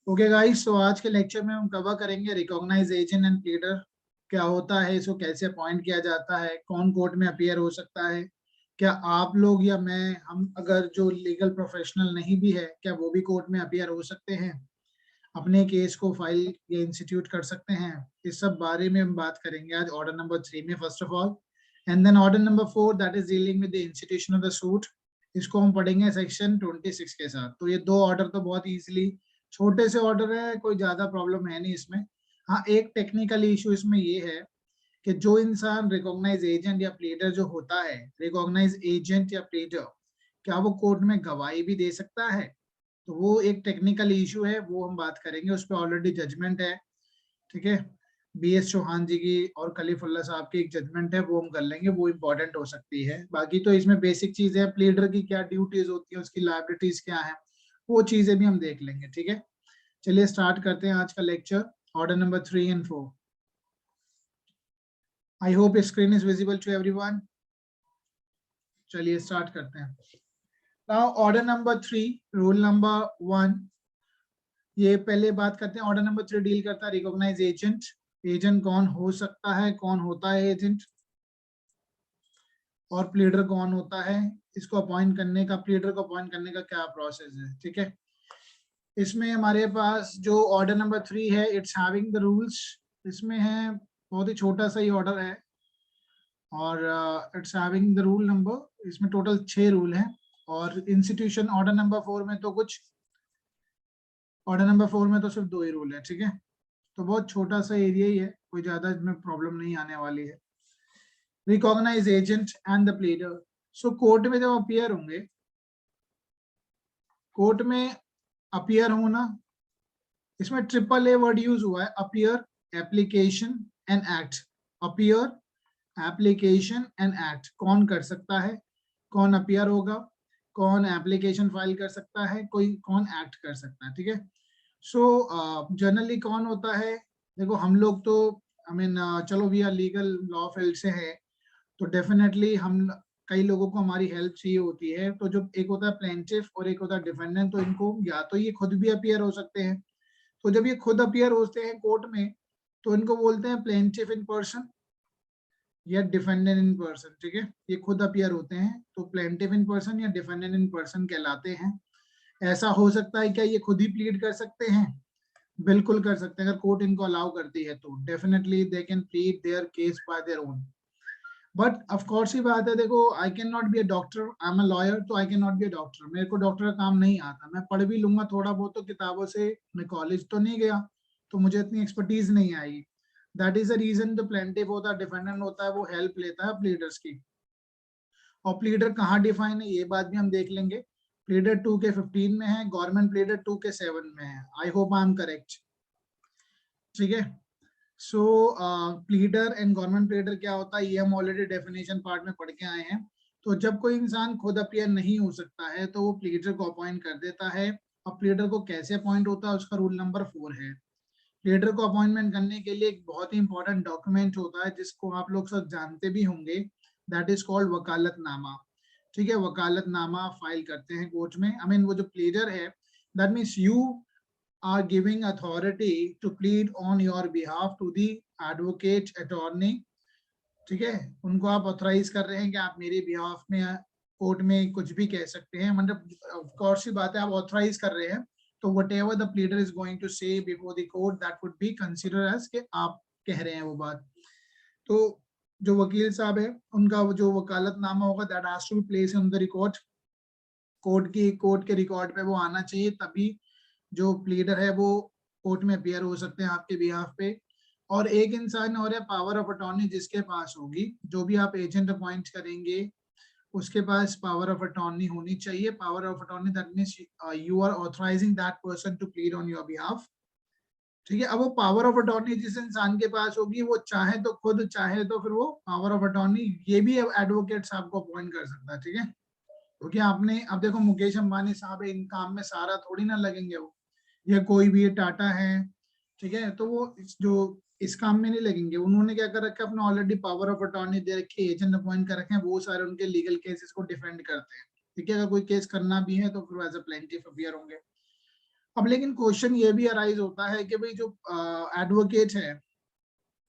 Okay guys, तो आज के लेक्चर में हम कवर करेंगे रिकॉग्नाइज एजेंट एंड प्लीडर क्या होता है, इसको कैसे अपॉइंट किया जाता है, कौन कोर्ट में अपीयर हो सकता है, क्या आप लोग या मैं, हम अगर जो लीगल प्रोफेशनल नहीं भी है, क्या वो भी कोर्ट में अपीयर हो सकते हैं, अपने केस को फाइल या इंस्टीट्यूट कर सकते हैं। इस सब बारे में हम बात करेंगे आज ऑर्डर नंबर 3 में first of all, and then order number 4 that is dealing with the institution of the suit. इसको हम पढ़ेंगे सेक्शन 26 के साथ। तो ये दो ऑर्डर तो बहुत इजीली छोटे से ऑर्डर है, कोई ज्यादा प्रॉब्लम है नहीं इसमें। हाँ, एक टेक्निकल इशू इसमें ये है कि जो इंसान रिकॉग्नाइज एजेंट या प्लीडर जो होता है, रिकॉग्नाइज एजेंट या प्लीडर, क्या वो कोर्ट में गवाही भी दे सकता है? तो वो एक टेक्निकल इशू है, वो हम बात करेंगे। उस पर ऑलरेडी जजमेंट है, ठीक है। बीएस चौहान जी की और कलीफुल्ला साहब की एक जजमेंट है, वो हम कर लेंगे, वो इम्पोर्टेंट हो सकती है। बाकी तो इसमें बेसिक चीजें हैं, प्लीडर की क्या ड्यूटीज होती है, उसकी लाइबिलिटीज क्या है, वो चीजें भी हम देख लेंगे, ठीक है। चलिए स्टार्ट करते हैं आज का lecture, order number 3 and 4। I hope screen is visible to everyone. चलिए स्टार्ट करते हैं। Now order number 3, rule number 1। ये पहले बात करते हैं। ऑर्डर नंबर 3 डील करता है रिकॉग्नाइज एजेंट। एजेंट कौन हो सकता है, कौन होता है एजेंट, और प्लीडर कौन होता है, इसको अपॉइंट करने का, प्लीडर को अपॉइंट करने का क्या प्रोसेस है, ठीक है। इसमें हमारे पास जो ऑर्डर नंबर 3 है, इट्स हैविंग द रूल्स। इसमें है, बहुत ही छोटा सा ही ऑर्डर है, और it's having the rule number, इसमें टोटल 6 रूल हैं। और इंस्टीट्यूशन ऑर्डर नंबर 4 में तो कुछ, ऑर्डर नंबर 4 में तो सिर्फ 2 ही रूल है, ठीक है। तो बहुत छोटा सा एरिया ही है, कोई ज्यादा इसमें प्रॉब्लम नहीं आने वाली है। Recognise agent and the pleader. So court में जब अपीयर होंगे, कोर्ट में अपीयर होना, इसमें ट्रिपल ए वर्ड यूज हुआ है, appear, application and act. Appear, application and act. कौन कर सकता है, कौन अपीयर होगा, कौन एप्लीकेशन फाइल कर सकता है, कोई कौन एक्ट कर सकता है, ठीक है। सो जनरली कौन होता है, देखो हम लोग तो, आई मीन, चलो we are legal law field से है, तो डेफिनेटली हम, कई लोगों को हमारी हेल्प चाहिए होती है। तो जो एक होता है प्लेंटिफ और एक होता है डिफेंडेंट, तो इनको या तो ये खुद भी अपीयर हो सकते हैं। तो जब ये खुद अपीयर होते हैं कोर्ट में, तो इनको बोलते हैं प्लेंटिफ इन पर्सन या डिफेंडेंट इन पर्सन, ठीक है। ये खुद अपीयर होते हैं, तो प्लेंटिफ इन पर्सन या डिफेंडेंट इन पर्सन कहलाते हैं। ऐसा हो सकता है क्या ये खुद ही प्लीड कर सकते हैं? बिल्कुल कर सकते हैं, अगर कोर्ट इनको अलाउ करती है तो definitely they can plead their case by their own. But of course ही बात है, देखो I can not be a doctor, I am a lawyer, तो I can not be a doctor. मेरे को डॉक्टर का काम नहीं आता, मैं पढ़ भी लूंगा थोड़ा बहुत तो किताबों से, मैं कॉलेज तो नहीं गया, तो मुझे इतनी एक्सपर्टीज नहीं आएगी। दैट इज द रीजन जो प्लेंटिफ होता है, डिफेंडेंट होता है, वो हेल्प लेता है प्लीडर्स की। और प्लीडर कहाँ डिफाइन है, ये बात भी हम देख लेंगे। प्लीडर 2 के 15 में है, गवर्नमेंट प्लीडर 2 के 7 में है। I hope I am correct, ठीक है। सो प्लीडर एंड गवर्नमेंट प्लीडर क्या होता है, ये हम ऑलरेडी डेफिनेशन पार्ट में पढ़ के आए हैं। तो जब कोई इंसान खुद अपीयर नहीं हो सकता है, तो वो प्लीडर को अपॉइंट कर देता है। अब प्लीडर को कैसे अपॉइंट होता है, उसका रूल नंबर 4 है। प्लीडर को अपॉइंटमेंट करने के लिए एक बहुत ही इंपॉर्टेंट डॉक्यूमेंट होता है, जिसको आप लोग सब जानते भी होंगे, दैट इज कॉल्ड वकालतनामा, ठीक है। वकालतनामा फाइल करते हैं कोर्ट में। आई मीन, वो जो प्लीडर है, that means you are giving authority to plead on your behalf to the advocate attorney, ठीक है। उनको आप ऑथराइज कर रहे हैं कि आप मेरे बिहाफ में कोर्ट में कुछ भी कह सकते हैं, मतलब ऑफ कोर्स ही बात है, आप ऑथराइज कर रहे हैं। तो whatever the pleader is going to say before the court, that would be consider as कि आप कह रहे हैं वो बात। तो जो वकील साहब है, उनका वो जो वकालतनामा होगा, that has to be place in the record. Court के रिकॉर्ड पे वो आना चाहिए, तभी जो प्लीडर है वो कोर्ट में अपियर हो सकते हैं आपके बिहाफ पे। और एक इंसान और है, पावर ऑफ अटॉर्नी जिसके पास होगी, जो भी आप एजेंट अपॉइंट करेंगे उसके पास पावर ऑफ अटॉर्नी होनी चाहिए। Power of attorney that means you are authorising that person to plead on your behalf, ठीक है। अब वो पावर ऑफ अटॉर्नी जिस इंसान के पास होगी, वो चाहे तो खुद, चाहे तो फिर वो पावर ऑफ अटॉर्नी ये भी एडवोकेट साहब को अपॉइंट कर सकता है, ठीक है। क्योंकि आपने, अब देखो मुकेश अंबानी साहब इन काम में सारा थोड़ी ना लगेंगे वो, या कोई भी, ये टाटा है, ठीक है। तो वो जो इस काम में नहीं लगेंगे, उन्होंने क्या कर रखा है, अपना ऑलरेडी पावर ऑफ अटॉर्नी दे रखे, एजेंट अपॉइंट कर रखे हैं, वो सारे उनके लीगल केसेस को डिफेंड करते हैं, ठीक है। अगर कोई केस करना भी है तो फिर एज अ प्लेंटिफ अपीयर होंगे। अब लेकिन क्वेश्चन ये भी अराइज होता है कि भाई जो एडवोकेट है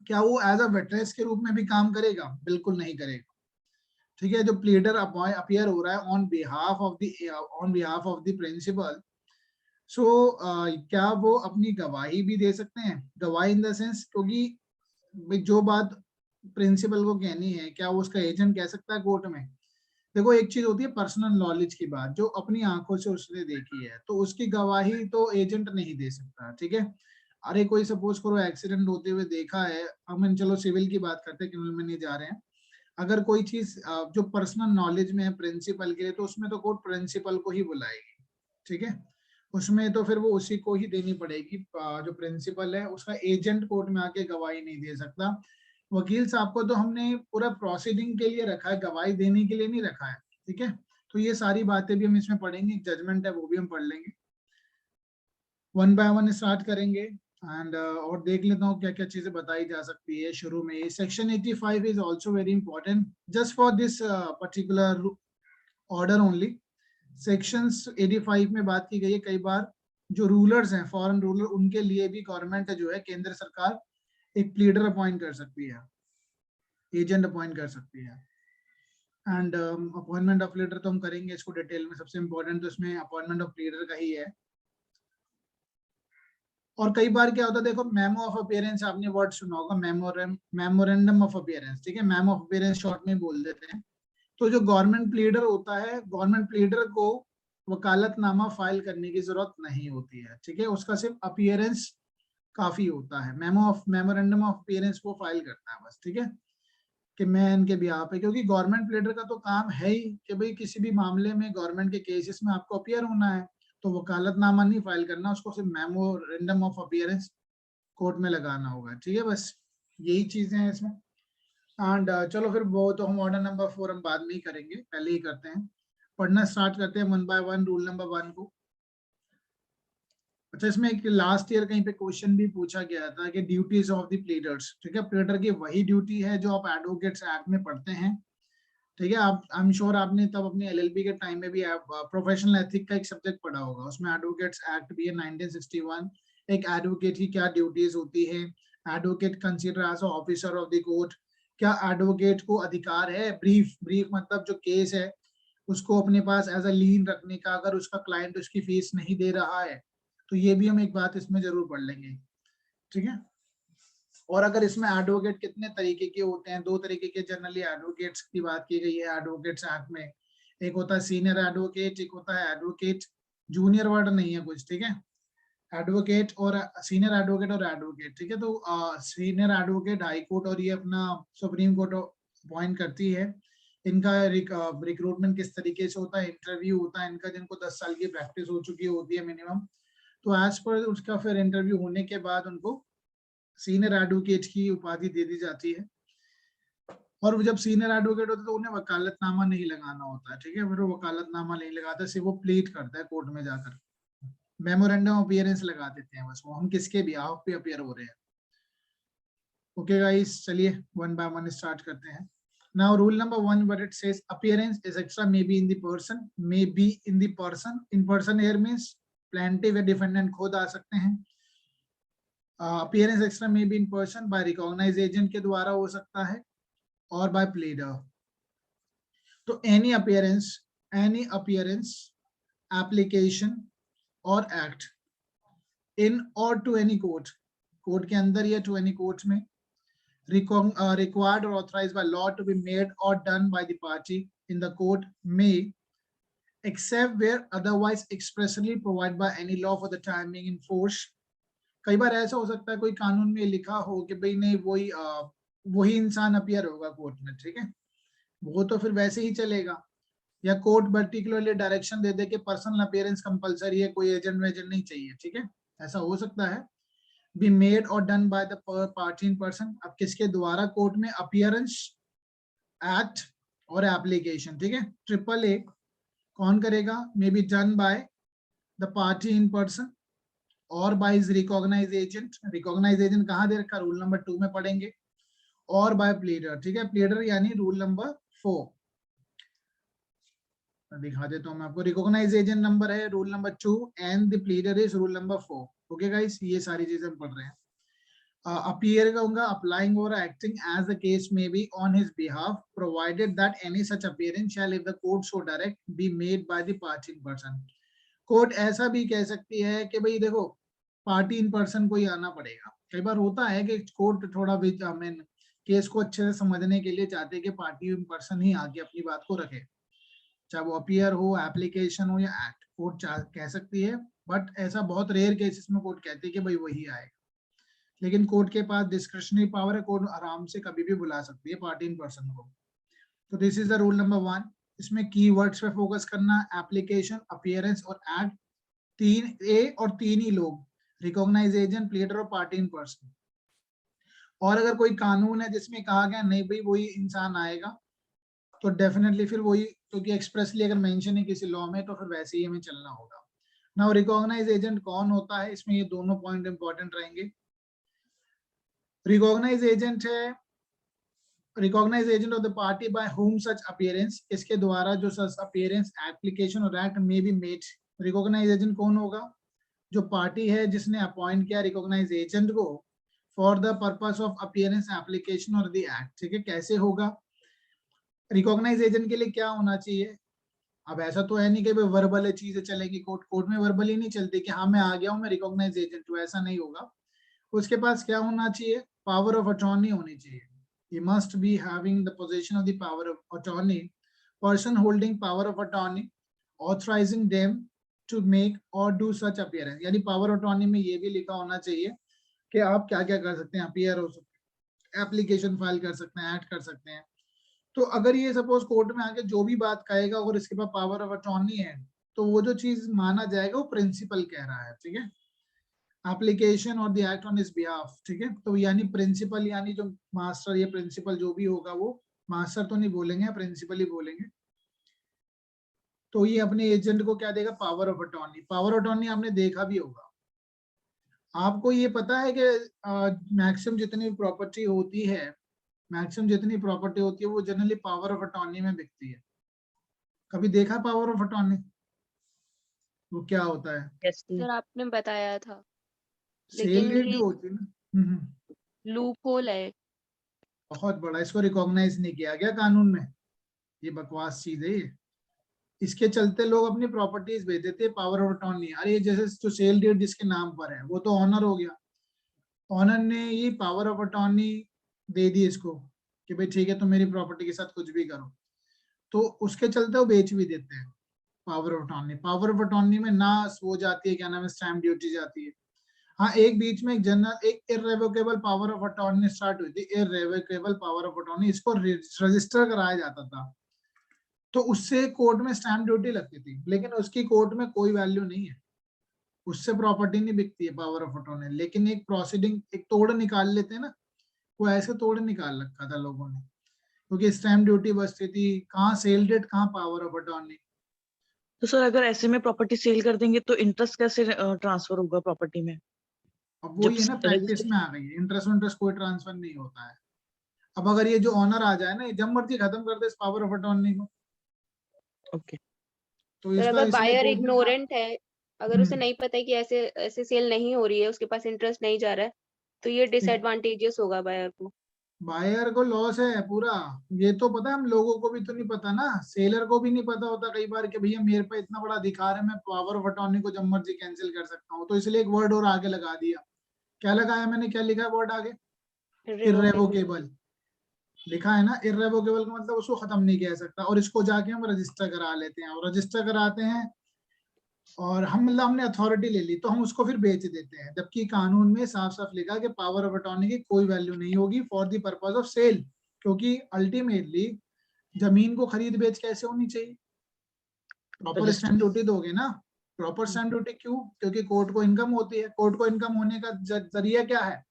क्या वो एज अ विटनेस के रूप में भी काम करेगा? बिल्कुल नहीं करेगा। ठीक है, जो प्लीडर अपीयर हो रहा है on behalf of the principal, so क्या वो अपनी गवाही भी दे सकते हैं? गवाही इन द सेंस, क्योंकि भाई जो बात प्रिंसिपल को कहनी है क्या वो उसका एजेंट कह सकता है कोर्ट में? देखो, एक चीज होती है पर्सनल नॉलेज की बात, जो अपनी आंखों से उसने देखी है, तो उसकी गवाही तो एजेंट नहीं दे सकता। ठीक है, अरे कोई सपोज करो एक्सीडेंट होते हुए देखा है, हम चलो सिविल की बात करते हैं, क्रिमिनल में नहीं जा रहे हैं। अगर कोई चीज जो पर्सनल नॉलेज में है प्रिंसिपल के लिए, तो उसमें तो कोर्ट प्रिंसिपल को ही बुलाएगी। ठीक है, उसमें तो फिर वो उसी को ही देनी पड़ेगी। जो प्रिंसिपल है उसका एजेंट कोर्ट में आके गवाही नहीं दे सकता। वकील साहब को तो हमने पूरा प्रोसीडिंग के लिए रखा है, गवाही देने के लिए नहीं रखा है। ठीक है, तो ये सारी बातें भी हम इसमें पढ़ेंगे, जजमेंट है वो भी हम पढ़ लेंगे, वन बाय वन स्टार्ट करेंगे। एंड और देख लेता हूँ क्या क्या चीजें बताई जा सकती है शुरू में। Section 85 is also very important just for this particular order only. Sections 85 में बात की गई है, कई बार जो रूलर्स हैं, फॉरेन रूलर, उनके लिए भी गवर्नमेंट जो है, केंद्र सरकार एक प्लीडर अपॉइंट कर सकती है, एजेंट अपॉइंट कर सकती है। एंड अपॉइंटमेंट ऑफ लीडर तो हम करेंगे इसको डिटेल में, सबसे इंपॉर्टेंट तो इसमें अपॉइंटमेंट ऑफ लीडर का ही है। और कई बार क्या होता है, देखो मेमो ऑफ अपीयरेंस आपने वर्ड सुना होगा, मेमोरेंडम ऑफ अपीयरेंस। ठीक है, मेमो ऑफ अपीयरेंस शॉर्ट में बोल देते हैं। तो जो गवर्नमेंट प्लीडर होता है, गवर्नमेंट प्लीडर को वकालतनामा फाइल करने की जरूरत नहीं होती है। ठीक है, उसका सिर्फ अपीयरेंस काफी होता है, मेमोरेंडम ऑफ अपीयरेंस वो फाइल करता है बस। ठीक है, कि मैं इनके बिहाफ पे, क्योंकि गवर्नमेंट प्लीडर का तो काम है ही कि भाई किसी भी मामले में, गवर्नमेंट के केसेस में आपको अपियर होना है, तो वकालतनामा नहीं फाइल करना, उसको सिर्फ मेमोरेंडम ऑफ अपीयरेंस कोर्ट में लगाना होगा। ठीक है, बस यही चीजें हैं इसमें। एंड चलो फिर वो तो हम ऑर्डर नंबर 4 हम बाद में ही करेंगे, पहले ही करते हैं, पढ़ना स्टार्ट करते हैं one by one rule number 1 को। अच्छा, इसमें एक लास्ट ईयर कहीं पे क्वेश्चन भी पूछा गया था कि ड्यूटीज ऑफ द प्लीडर्स। ठीक है, प्लीडर की वही ड्यूटी है जो आप एडवोकेट्स एक्ट में पढ़ते हैं। ठीक है, आप आई एम श्योर आपने तब अपने एलएलबी के टाइम में भी प्रोफेशनल एथिक का एक सब्जेक्ट पढ़ा होगा, उसमें एडवोकेट्स एक्ट भी है 1961। एक एडवोकेट की क्या ड्यूटीज होती है, advocate consider as officer of the court, क्या एडवोकेट को अधिकार है ब्रीफ ब्रीफ मतलब जो केस है उसको अपने पास एज अ लीन रखने का, अगर उसका क्लाइंट उसकी फीस नहीं दे रहा है, तो ये भी हम एक बात इसमें जरूर पढ़ लेंगे। ठीक है, और अगर इसमें एडवोकेट कितने तरीके के होते हैं, 2 तरीके के जनरली एडवोकेट्स की बात की गई है एडवोकेट्स एक्ट में। एक होता है सीनियर एडवोकेट, एक होता है एडवोकेट, जूनियर वर्ड नहीं है कुछ। ठीक है, एडवोकेट और सीनियर एडवोकेट और एडवोकेट। ठीक है, तो सीनियर एडवोकेट हाई कोर्ट और ये अपना सुप्रीम कोर्ट अपॉइंट करती है। इनका रिक्रूटमेंट किस तरीके से होता है, इंटरव्यू होता है इनका, जिनको 10 साल की प्रैक्टिस हो चुकी होती है मिनिमम, तो एज पर उसका फिर इंटरव्यू होने के बाद उनको सीनियर एडवोकेट की उपाधि दे दी जाती है। और जब सीनियर एडवोकेट होता है तो उन्हें वकालतनामा नहीं लगाना होता है। ठीक है, फिर वो वकालतनामा नहीं लगाता, सिर्फ वो प्लीड करता है कोर्ट में जाकर, मेमोरेंडम अपीयरेंस लगा देते हैं बस, वो हम किसके बिहाफ पे अपीयर हो रहे हैं। ओके गाइस, चलिए वन बाय वन स्टार्ट करते हैं। Now rule number 1 what it says, appearance is extra may be in the person, may be in the person, in person here means plaintiff या defendant खुद आ सकते हैं। Appearance extra में be in person, by recognise agent के द्वारा हो सकता है, और बाय प्लीडर। तो एनी अपीयरेंस एप्लीकेशन और एक्ट इन और टू एनी कोर्ट, कोर्ट के अंदर या टू एनी कोर्ट में, required or authorized by law to be made or done by the party in the court may, except where otherwise expressly provided by any law for the time being in force। कई बार ऐसा हो सकता है कोई कानून में लिखा हो कि भाई नहीं वही इंसान अपीयर होगा कोर्ट में। ठीक है, वो तो फिर वैसे ही चलेगा, या कोर्ट पर्टिकुलरली डायरेक्शन दे दे कि पर्सनल अपीयरेंस कंपलसरी है, कोई एजेंट वेजेंट नहीं चाहिए। ठीक है, ऐसा हो सकता है। बी मेड और done by the party in person, अब किसके द्वारा कोर्ट में, अपीयरेंस, एक्ट और एप्लीकेशन। ठीक है, ट्रिपल ए कौन करेगा, may be done by the party in person or by his recognise agent. Recognise agent कहाँ दे रखा, रूल नंबर 2 में पढ़ेंगे, और बाय प्लीडर। ठीक है, प्लीडर यानी रूल नंबर 4। दिखा देता हूँ मैं आपको। रिकॉग्नाइज एजेंट नंबर है rule number 2 and the pleader is rule number 4। Okay guys, ये सारी चीजें हम पढ़ रहे हैं। appear का होगा applying or acting as the case may be on his behalf provided that any such appearance shall if the court so direct be made by the party in person। Court ऐसा भी कह सकती है कि भाई देखो पार्टी इन पर्सन को ही आना पड़ेगा। कई बार होता है कि कोर्ट थोड़ा भी मीन केस को अच्छे से समझने के लिए चाहते हैं कि पार्टी इन पर्सन ही आके अपनी बात को रखे, चाहे वो अपीयर हो, एप्लीकेशन हो या एक्ट, कोर्ट कह सकती है। बट ऐसा बहुत रेयर केसेस में कोर्ट कहती है कि भाई वही आएगा, लेकिन कोर्ट के पास डिस्क्रिशनरी पावर है, कोर्ट आराम से कभी भी बुला सकती है पार्टी इन पर्सन को। तो this is the rule number 1। इसमें कीवर्ड्स पे फोकस करना, एप्लीकेशन, अपीयरेंस और एक्ट, 3A और 3 ही लोग, रिकॉग्नाइज एजेंट, प्लीडर और पार्टी इन पर्सन। और अगर कोई कानून है जिसमें कहा गया नहीं भाई वही इंसान आएगा, तो डेफिनेटली फिर वही, क्योंकि एक्सप्रेसली अगर मेंशन है किसी लॉ में तो फिर वैसे ही हमें चलना होगा। नाउ रिकॉग्नाइज एजेंट कौन होता है, इसमें ये दोनों पॉइंट इंपॉर्टेंट रहेंगे। रिकॉग्नाइज एजेंट है recognise agent of the party by whom such appearance, इसके द्वारा जो सच अपीयरेंस, एप्लीकेशन और एक्ट में बी मेड। रिकॉग्नाइज एजेंट कौन होगा, जो पार्टी है जिसने अपॉइंट किया रिकॉग्नाइज एजेंट को for the purpose of appearance, application और द एक्ट। ठीक है, कैसे होगा, रिकॉग्नाइज एजेंट के लिए क्या होना चाहिए। अब ऐसा तो है नहीं कि वर्बल चीजें चलेगी, कोर्ट में वर्बल ही नहीं चलती कि हाँ मैं आ गया हूँ मैं रिकॉग्नाइज एजेंट हूँ, ऐसा नहीं होगा। उसके पास क्या होना चाहिए, पावर ऑफ अटॉर्नी होनी चाहिए। He must be having the possession of the power of attorney, person holding power of attorney, authorizing them to make or do such appearance। यानी पावर ऑफ अटॉर्नी में ये भी लिखा होना चाहिए कि आप क्या क्या कर सकते हैं, अपीयर हो सकते हैं, एप्लीकेशन फाइल कर सकते हैं, एक्ट कर सकते हैं। तो अगर ये सपोज कोर्ट में आके जो भी बात कहेगा और इसके पास पावर ऑफ अटॉर्नी है, तो वो जो चीज माना जाएगा वो प्रिंसिपल कह रहा है। ठीक है, एप्लीकेशन और the act on his behalf. ठीक है, तो यानी प्रिंसिपल, यानी जो मास्टर या प्रिंसिपल जो भी होगा, वो मास्टर तो नहीं बोलेंगे, प्रिंसिपल ही बोलेंगे। तो ये अपने एजेंट को क्या देगा, power of attorney. Power of attorney आपने देखा भी होगा। आपको ये पता है कि मैक्सिमम जितनी प्रॉपर्टी होती है, मैक्सिमम जितनी प्रॉपर्टी होती है वो जनरली पावर ऑफ अटॉर्नी में बिकती है। कभी देखा पावर ऑफ अटॉर्नी, वो क्या होता है। सर आपने बताया था, सेल लेकिन डीड ये जो होती है ना, लूप होल है। बहुत बड़ा, इसको रिकॉग्नाइज नहीं किया गया कानून में, ये बकवास चीज है ये। इसके चलते लोग अपनी प्रॉपर्टीज बेच देते हैं पावर ऑफ अटॉर्नी। अरे जैसे जो सेल डीड जिसके नाम पर है वो तो ऑनर हो गया, ऑनर ने ये पावर ऑफ अटॉर्नी दे दी इसको कि भाई ठीक है तुम मेरी प्रॉपर्टी के साथ कुछ भी करो, तो उसके चलते वो बेच भी देते हैं power of attorney. Power of attorney में ना वो जाती है, क्या नाम है, स्टैम्प ड्यूटी जाती है। हाँ, एक बीच में एक जनरल एक इररेवोकेबल पावर ऑफ अटॉर्नी स्टार्ट हुई थी, इररेवोकेबल पावर ऑफ अटॉर्नी, इसको रजिस्टर कराया जाता था, तो उससे कोर्ट में स्टैम्प ड्यूटी लगती थी, लेकिन उसकी कोर्ट में कोई वैल्यू नहीं है, उससे प्रॉपर्टी नहीं बिकती है पावर ऑफ अटॉर्नी। लेकिन एक प्रोसीडिंग, एक तोड़ निकाल लेते हैं ना, वो ऐसे तोड़ निकाल रखा था लोगों ने, क्योंकि स्टैम्प ड्यूटी बचती थी, कहाँ सेल डेट, कहाँ पावर ऑफ अटॉर्नी। तो सर अगर ऐसे में प्रॉपर्टी सेल कर देंगे तो इंटरेस्ट कैसे ट्रांसफर होगा प्रॉपर्टी में? अब वो ये ना प्रैक्टिस में आ गई है, इंटरेस्ट इंटरेस्ट कोई ट्रांसफर नहीं होता है। अब अगर ये जो ऑनर आ जाए ना, जब मर्जी खत्म कर दे इस पावर ऑफ अटॉर्नी को। ओके, तो सर इसका अगर इसलिए बायर कोर्ट ने कहा, इग्नोरेंट है, अगर उसे नहीं पता है कि ऐसे ऐसे सेल नहीं हो रही है, उसके पास इंटरेस्ट नहीं जा रहा है, तो ये डिसएडवांटेजेस होगा बायर को। बायर को लॉस है पूरा। ये तो पता है, हम लोगों को भी तो नहीं पता ना, सेलर को भी नहीं पता होता कई बार कि भैया मेरे पे इतना बड़ा अधिकार है, मैं पावर ऑफ अटॉर्नी को जब मर्जी कैंसिल कर सकता हूँ। तो इसलिए एक वर्ड और आगे लगा दिया। क्या लगाया मैंने, क्या लिखा है वर्ड आगे, रिवोकेबल। इर्रेवोकेबल लिखा है ना। इर्रेवोकेबल का मतलब उसको खत्म नहीं किया जा सकता, और इसको जाके हम रजिस्टर करा लेते हैं, और रजिस्टर कराते हैं और हम मतलब हमने अथॉरिटी ले ली तो हम उसको फिर बेच देते हैं, जबकि कानून में साफ साफ लिखा कि पावर ऑफ अटॉर्नी की कोई वैल्यू नहीं होगी for the purpose of sale. क्योंकि अल्टीमेटली जमीन को खरीद बेच कैसे होनी चाहिए, प्रॉपर स्टैम्प ड्यूटी दोगे ना। प्रॉपर स्टैम्प ड्यूटी क्यों, क्योंकि कोर्ट को इनकम होती है। कोर्ट को इनकम होने का जरिया क्या है,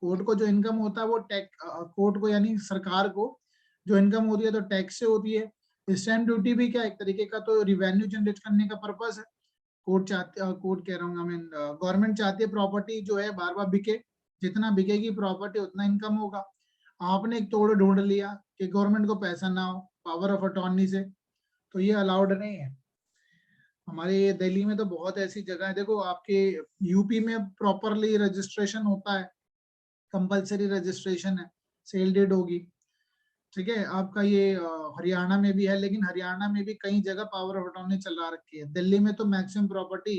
कोर्ट को जो इनकम होता है वो टैक्स, कोर्ट को यानी सरकार को जो इनकम होती है तो टैक्स से होती है। स्टैम्प ड्यूटी भी क्या एक तरीके का तो रिवेन्यू जनरेट करने का पर्पस है। कोर्ट कह रहा हूँ, आई मीन गवर्नमेंट चाहती है प्रॉपर्टी जो है बार बार बिके, जितना बिकेगी प्रॉपर्टी उतना इनकम होगा। आपने एक तोड़ ढूंढ लिया कि गवर्नमेंट को पैसा ना हो पावर ऑफ अटॉर्नी से, तो ये अलाउड नहीं है। हमारे ये दिल्ली में तो बहुत ऐसी जगह है, देखो आपके यूपी में प्रॉपरली रजिस्ट्रेशन होता है, कंपलसरी रजिस्ट्रेशन है, सेल डीड होगी, ठीक है। आपका ये हरियाणा में भी है, लेकिन हरियाणा में भी कई जगह पावर ऑफ अटॉर्नी चला रखी है। दिल्ली में तो maximum property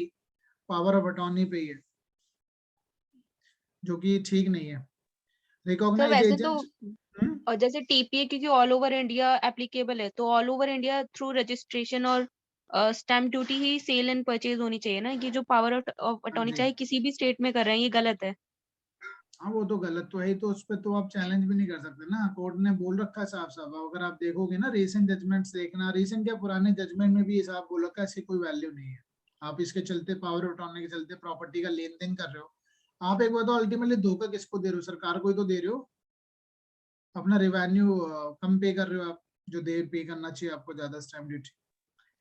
power of attorney पे ही है, जो कि ठीक नहीं है। सर रिकॉग्नाइज वैसे तो एजेंट, और जैसे टीपीए क्योंकि ऑल ओवर इंडिया एप्लीकेबल है, तो all over India through registration और स्टैम्प ड्यूटी ही सेल एंड परचेज होनी चाहिए ना, कि जो पावर ऑफ अटॉर्नी चाहे किसी भी स्टेट में कर रहे हैं ये गलत है। हाँ वो तो गलत तो है ही, तो उस पर तो आप चैलेंज भी नहीं कर सकते ना, कोर्ट ने बोल रखा है साफ साफ। अगर आप देखोगे ना रीसेंट जजमेंट्स देखना, रीसेंट क्या पुराने जजमेंट में भी ये साफ बोल रखा है, इसकी कोई वैल्यू नहीं है। आप इसके चलते पावर ऑफ अटॉर्नी के चलते प्रॉपर्टी का लेन देन कर रहे हो। आप एक बार तो अल्टीमेटली धोखा किसको दे रहे हो, सरकार को ही तो दे रहे हो। अपना रेवेन्यू कम पे कर रहे हो आप, जो दे पे करना चाहिए आपको ज्यादा स्टैम्प ड्यूटी।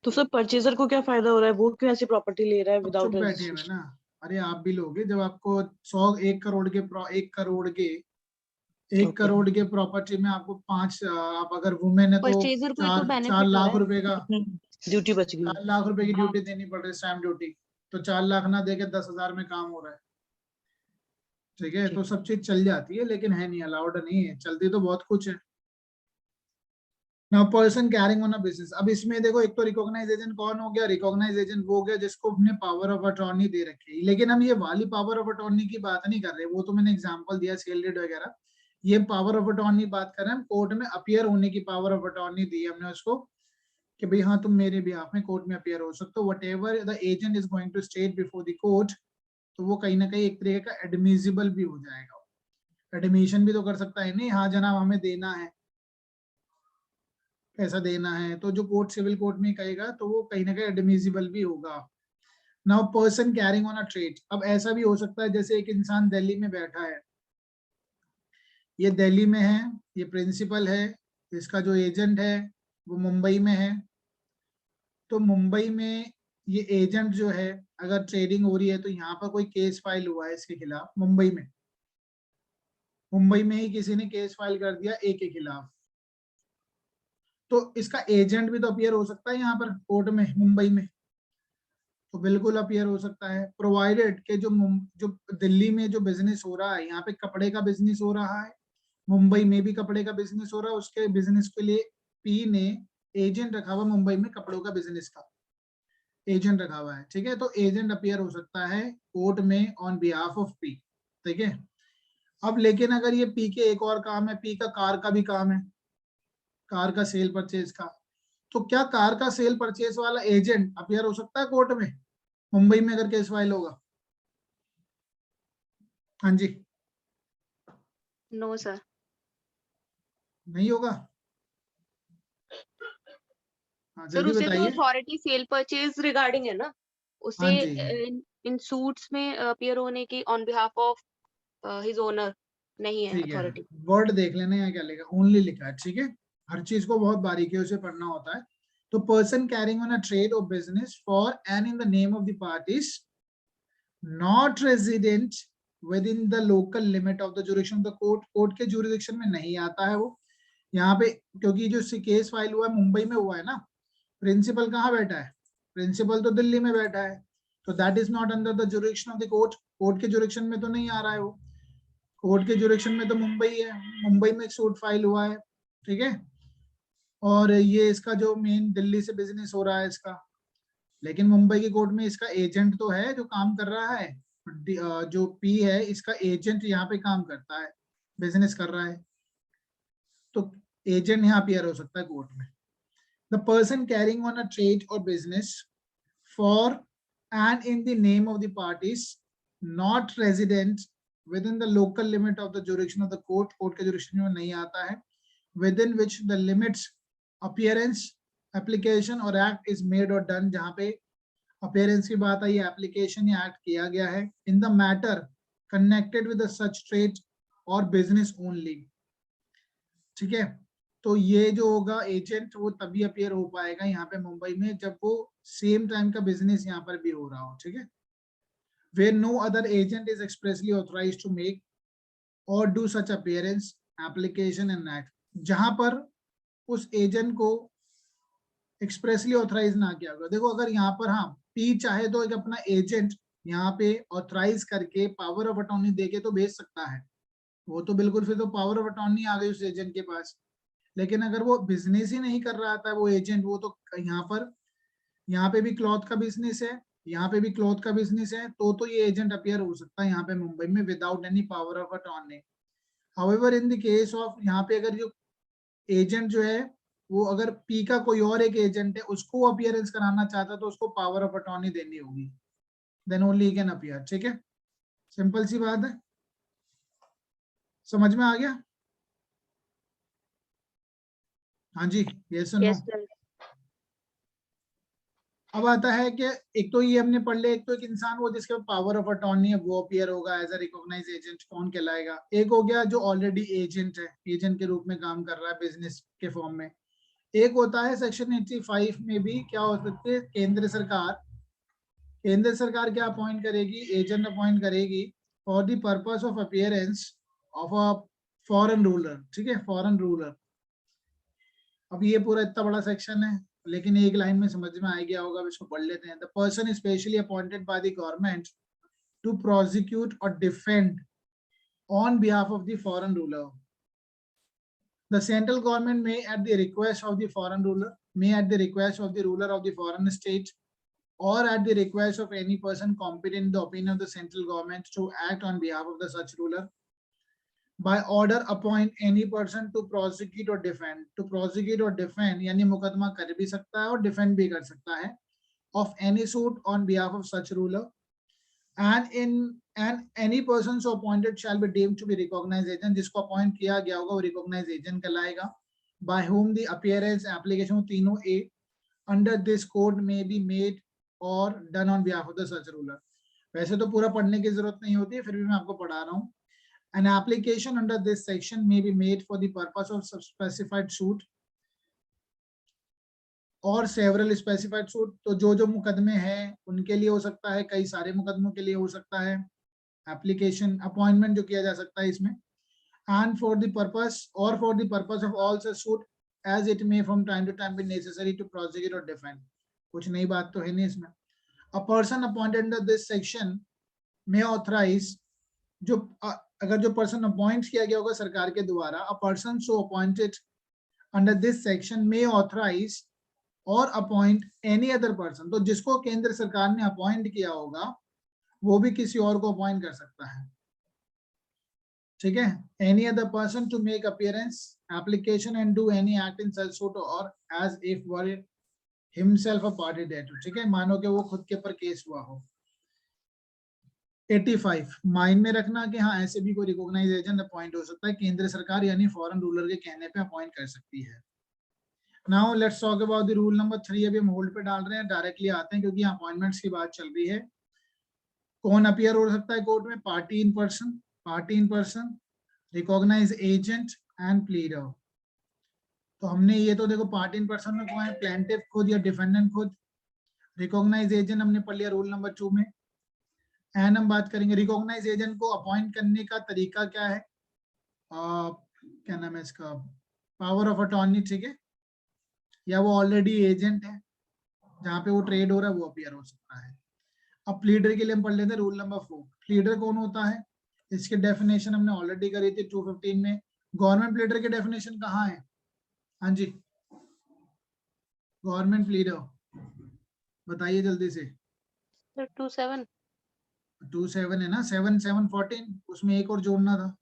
तो सर परचेजर को क्या फायदा हो रहा है, वो क्यों ऐसी प्रॉपर्टी ले रहा है अब विदाउट चुप बैठे हुए रजिस्ट्रेशन? ना। अरे आप भी लोगे जब आपको 1 ओके, करोड़ के प्रॉपर्टी में आपको 5, आप अगर वुमेन है तो परचेजर को ही तो 4 बेनिफिट हो लाख रहा है। रुपए का, ड्यूटी बच गई। 4 लाख रुपए की ड्यूटी देनी पड़ रही है, स्टैम्प ड्यूटी। तो 4 लाख ना देके 10,000 में काम हो रहा है, ठीक है। तो ठीक। सब चीज चल जाती है, लेकिन है नहीं, अलाउड नहीं है, चलती तो बहुत कुछ है। Now person carrying on a business, अब इसमें देखो एक तो रिकॉग्नाइज एजेंट कौन हो गया, रिकॉग्नाइज एजेंट वो हो गया जिसको अपने पावर ऑफ अटॉर्नी दे रखी है। लेकिन हम ये वाली पावर ऑफ अटॉर्नी की बात नहीं कर रहे, वो तो मैंने एग्जांपल दिया सेल डीड वगैरह। ये पावर ऑफ अटॉर्नी बात कर रहे हैं हम, कोर्ट में अपीयर होने की पावर ऑफ अटॉर्नी दी है हमने उसको, कि भाई हाँ तुम मेरे बिहाफ में कोर्ट में अपीयर हो सकते हो, whatever the agent is going to state before the court. तो वो कहीं ना कहीं एक तरीके का एडमिजिबल भी हो जाएगा। एडमिशन भी तो कर सकता है, नहीं हाँ जनाब हमें देना है, पैसा देना है, तो जो कोर्ट सिविल कोर्ट में कहेगा तो वो कहीं ना कहीं एडमिजिबल भी होगा। Now person carrying on a trade, अब ऐसा भी हो सकता है जैसे एक इंसान दिल्ली में बैठा है, ये दिल्ली में है, ये प्रिंसिपल है, इसका जो एजेंट है वो मुंबई में है। तो मुंबई में ये एजेंट जो है, अगर ट्रेडिंग हो रही है तो यहाँ पर कोई केस फाइल हुआ है इसके खिलाफ मुंबई में, मुंबई में ही किसी ने केस फाइल कर दिया ए के खिलाफ, तो इसका एजेंट भी तो अपीयर हो सकता है यहाँ पर कोर्ट में मुंबई में, तो बिल्कुल अपीयर हो सकता है, प्रोवाइडेड के जो दिल्ली में जो बिजनेस हो रहा है, यहाँ पे कपड़े का बिजनेस हो रहा है, मुंबई में भी कपड़े का बिजनेस हो रहा है, उसके बिजनेस के लिए पी ने एजेंट रखा हुआ मुंबई में, कपड़ों का बिजनेस का एजेंट रखा हुआ है, ठीक है। तो एजेंट अपीयर हो सकता है कोर्ट में ऑन बिहाफ ऑफ पी, ठीक है। अब लेकिन अगर ये पी के एक और काम है, पी का कार का भी काम है, कार का सेल परचेज का, तो क्या कार का सेल परचेज वाला एजेंट अपीयर हो सकता है कोर्ट में मुंबई में अगर केस फाइल होगा? हाँ जी, नो सर। नहीं होगा। हाँ सर जल्दी उसे तो बताइए। अथॉरिटी सेल परचेज रिगार्डिंग है ना, हाँ उसे जी, इन सूट्स में अपीयर होने की on behalf of his owner नहीं है ठीक है, अथॉरिटी। वर्ड देख लेना यहाँ क्या लिखा, ओनली लिखा है, ठीक है। हर चीज को बहुत बारीकियों से पढ़ना होता है। तो person carrying on a trade or business for and in the name of the parties not resident within the local limit of the jurisdiction of the court, court के जुरिडिक्शन में नहीं आता है वो यहाँ पे, क्योंकि जो केस फाइल हुआ है मुंबई में हुआ है ना, प्रिंसिपल कहाँ बैठा है, प्रिंसिपल तो दिल्ली में बैठा है, तो that is not under the jurisdiction of the court, court के जुरिडिक्शन में तो नहीं आ रहा है वो, कोर्ट के जुरिडिक्शन में तो मुंबई है, मुंबई में एक सूट फाइल हुआ है, ठीक है। और ये इसका जो मेन दिल्ली से बिजनेस हो रहा है इसका, लेकिन मुंबई की कोर्ट में इसका एजेंट तो है जो काम कर रहा है, जो पी है इसका एजेंट यहाँ पे काम करता है, बिजनेस कर रहा है, तो एजेंट यहाँ अपीयर हो सकता है कोर्ट में। The person carrying on a trade or business for and in the name of the parties not resident within the local limit of the jurisdiction of the court, court के jurisdiction में नहीं आता है, within which the limits appearance application और act is made or done, जहाँ पे appearance की बात आई, application या act किया गया है in the matter connected with the such trade or business only, ठीक है। तो ये जो होगा एजेंट वो तभी अपीयर हो पाएगा यहाँ पे मुंबई में जब वो सेम टाइम का बिजनेस यहाँ पर भी हो रहा हो, ठीक है। where no other agent is expressly authorized to make or do such appearance application and act, जहां पर उस एजेंट को एक्सप्रेसली ऑथराइज ना किया होगा। देखो अगर यहाँ पर हाँ पी चाहे तो एक अपना एजेंट यहाँ पे ऑथराइज करके पावर ऑफ अटॉर्नी देके तो भेज सकता है, वो तो बिल्कुल, फिर तो पावर ऑफ अटॉर्नी आ गई उस एजेंट के पास। लेकिन अगर वो बिजनेस ही नहीं कर रहा था वो एजेंट, वो तो यहाँ पे भी क्लॉथ का बिजनेस है, यहाँ पे भी क्लॉथ का बिजनेस है, तो ये एजेंट अपीयर हो सकता है यहाँ पे मुंबई में without any power of attorney. However in the case of यहाँ पे अगर जो एजेंट जो है वो अगर पी का कोई और एक एजेंट है उसको अपीयरेंस कराना चाहता तो उसको पावर ऑफ अटॉर्नी देनी होगी, then only he can appear. ठीक है, सिंपल सी बात है, समझ में आ गया? हाँ जी, यस और नो? Yes sir. अब आता है कि एक तो ये हमने पढ़ लिया, एक तो एक इंसान वो जिसके पावर ऑफ अटॉर्नी है वो अपीयर होगा एज अ रिकॉग्नाइज एजेंट, कौन कहलाएगा? एक हो गया जो ऑलरेडी एजेंट है, एजेंट के रूप में काम कर रहा है बिजनेस के फॉर्म में। एक होता है सेक्शन 85 में भी क्या हो सकते है, केंद्र सरकार क्या अपॉइंट करेगी, एजेंट अपॉइंट करेगी for the purpose of appearance of a foreign ruler. ठीक है, फॉरेन रूलर। अब ये पूरा इतना बड़ा सेक्शन है लेकिन एक लाइन में समझ में आ गया होगा, अब इसको पढ़ लेते हैं। The person specially appointed by the government to prosecute और defend on behalf of the foreign ruler. The central government may, at the request of the foreign ruler, may at the request of the ruler of the foreign state, or at the request of any person competent in the opinion of the central government to act on behalf of the such ruler, by order appoint any person to prosecute or defend. To prosecute or defend यानी मुकदमा कर भी सकता है और defend भी कर सकता है of any suit on behalf of such ruler, and any person so appointed shall be deemed to be recognized agent. जिसको अपॉइंट किया गया होगा वो recognized agent कहलाएगा। by whom the appearance application तीनों A under this code may be made or done on behalf of the such ruler। वैसे तो पूरा पढ़ने की जरूरत नहीं होती है, फिर भी मैं आपको पढ़ा रहा हूँ। An application under this section may be made for the purpose of specified suit और सेवरल स्पेसिफाइड सूट। तो जो मुकदमे हैं उनके लिए हो सकता है, कई सारे मुकदमों के लिए हो सकता है एप्लीकेशन, अपॉइंटमेंट जो किया जा सकता है इसमें। And for the purpose of all such suit as it may from time to time be necessary to prosecute और डिफेंड। कुछ नई बात तो है नहीं इसमें। A person appointed under this section में ऑथराइज, जो अगर जो पर्सन अपॉइंट किया गया होगा सरकार के द्वारा, a person so appointed under this section में ऑथराइज और अपॉइंट एनी अदर पर्सन, तो जिसको केंद्र सरकार ने अपॉइंट किया होगा वो भी किसी और को अपॉइंट कर सकता है। ठीक है, any other person to make appearance application and do any act in such suit or as if were himself a party there. ठीक है, मानो कि वो खुद के ऊपर केस हुआ हो। 85 माइंड में रखना कि हाँ ऐसे भी कोई रिकॉग्नाइज एजेंट अपॉइंट हो सकता है, केंद्र सरकार यानी फॉरेन रूलर के कहने पे अपॉइंट कर सकती है। Now let's talk about the rule number 3। अभी हम होल्ड पे डाल रहे हैं, डायरेक्टली आते हैं क्योंकि अपॉइंटमेंट्स की बात चल रही है। कौन अपीयर हो सकता है कोर्ट में? Party in person, recognise agent and pleader. तो हमने ये तो देखो पार्टी इन पर्सन में कौन है, प्लेंटिफ खुद या डिफेंडेंट खुद। रिकॉग्नाइज एजेंट हमने पढ़ लिया रूल नंबर 2 में। एंड हम बात करेंगे रिकॉग्नाइज एजेंट को अपॉइंट करने का तरीका क्या है, क्या नाम है इसका, पावर ऑफ अटॉर्नी। ठीक है, या वो ऑलरेडी एजेंट है जहां पे वो ट्रेड हो रहा है वो अपीयर हो सकता है। अब प्लीडर के लिए हम पढ़ लेते हैं रूल नंबर 4। प्लीडर कौन होता है, इसकी डेफिनेशन हमने ऑलरेडी करी थी 215 में। गवर्नमेंट प्लीडर की डेफिनेशन कहाँ है? हाँ जी, गवर्नमेंट प्लीडर बताइए जल्दी से। 27 है ना, 7 7 14, उसमें एक और जोड़ना था।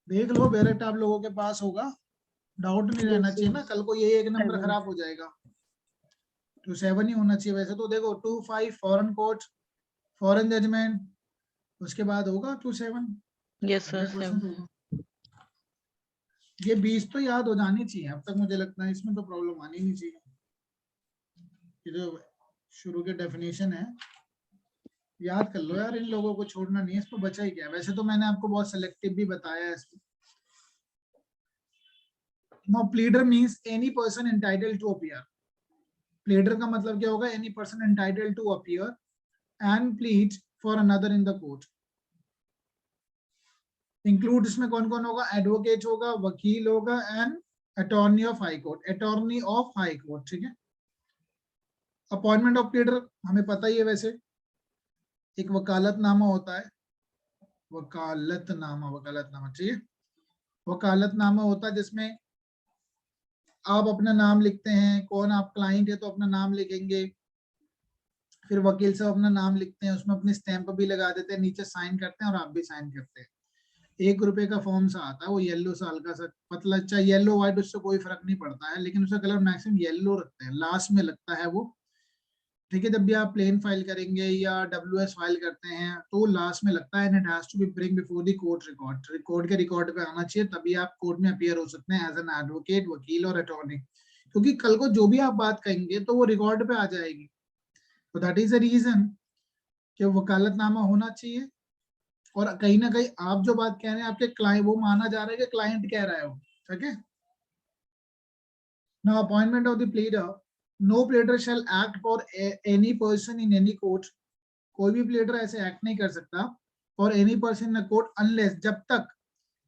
देख लो डायरेक्ट आप लोगों के पास होगा, डाउट नहीं रहना चाहिए ना, कल को ये एक नंबर खराब हो जाएगा। 27 ही होना चाहिए वैसे तो। देखो 25 फॉरेन कोर्ट, फॉरेन जजमेंट, उसके बाद होगा 27। Yes sir. 100% होगा। ये 20 तो याद हो जानी चाहिए अब तक, मुझे लगता है इसमें तो प्रॉब्लम आनी नहीं चाहिए। ये जो शुरू के डेफिनेशन है याद कर लो यार, इन लोगों को छोड़ना नहीं है, इसको बचा ही क्या। वैसे तो मैंने आपको बहुत सिलेक्टिव भी बताया है इसको। Now pleader means any person entitled to appear। Pleader का मतलब क्या होगा, any person entitled to appear and plead for another in the court. Include इसमें कौन कौन होगा, एडवोकेट होगा, वकील होगा and attorney of high court, attorney of high court, ठीक है। अपॉइंटमेंट ऑफ प्लीडर हमें पता ही है, वैसे एक वकालतनामा होता है, वकालतनामा, ठीक है। वकालतनामा होता है जिसमें आप अपना नाम लिखते हैं, कौन आप क्लाइंट है तो अपना नाम लिखेंगे, फिर वकील साहब अपना नाम लिखते हैं, उसमें अपनी स्टैंप भी लगा देते हैं, नीचे साइन करते हैं और आप भी साइन करते हैं। 1 रुपए का फॉर्म सा आता है, वो येलो साल का सा पतला, चाहे येलो व्हाइट उससे कोई फर्क नहीं पड़ता है, लेकिन उसका कलर मैक्सिमम येलो रखते हैं, लास्ट में लगता है वो, ठीक है। जब भी आप प्लेन फाइल करेंगे या WS फाइल करते हैं तो लास्ट में लगता है, and it has to be bring before the court record, court के रिकॉर्ड पे आना चाहिए, तभी आप कोर्ट में अपीयर हो सकते हैं एज एन एडवोकेट, वकील और अटॉर्नी, क्योंकि कल को जो भी आप बात कहेंगे तो वो रिकॉर्ड पे आ जाएगी। तो दैट इज द रीजन कि वकालतनामा होना चाहिए, और कहीं ना कहीं आप जो बात कह रहे हैं आपके क्लाइंट, वो माना जा रहा है कि क्लाइंट कह रहा है वो, ठीक है। Now appointment of the pleader, no pleader shall act for any person in any court, कोई भी प्लीडर ऐसे एक्ट नहीं कर सकता for any person in a court unless, जब तक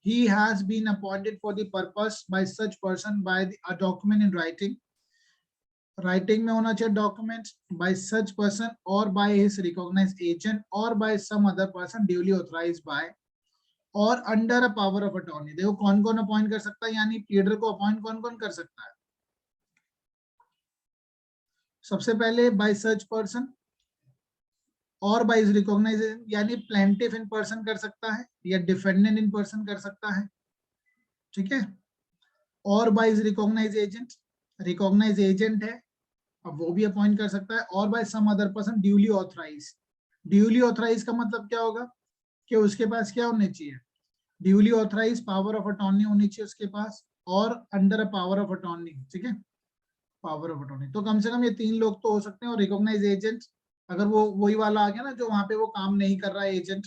he has been appointed for the purpose by such person by a document in writing, writing में होना चाहिए document, by such person or by his recognised agent or by some other person duly authorised by or under a power of attorney. देखो कौन कौन appoint कर सकता है, यानी प्लीडर को अपॉइंट कौन कौन कर सकता है। सबसे पहले bye such person or by his recognised agent, यानी प्लेंटिफ इन पर्सन कर सकता है या डिफेंडेंट इन पर्सन कर सकता है, ठीक है। और by his recognised agent, recognised agent है अब वो भी अपॉइंट कर सकता है, और by some other person duly authorise. Duly authorise का मतलब क्या होगा कि उसके पास क्या होने चाहिए, duly authorise power of attorney होनी चाहिए उसके पास, और under a power of attorney, ठीक है, पावर ऑफ अटॉर्नी। तो कम से कम ये 3 लोग तो हो सकते हैं। और रिकॉग्नाइज एजेंट, अगर वो वही वाला आ गया ना जो वहां पे वो काम नहीं कर रहा है एजेंट,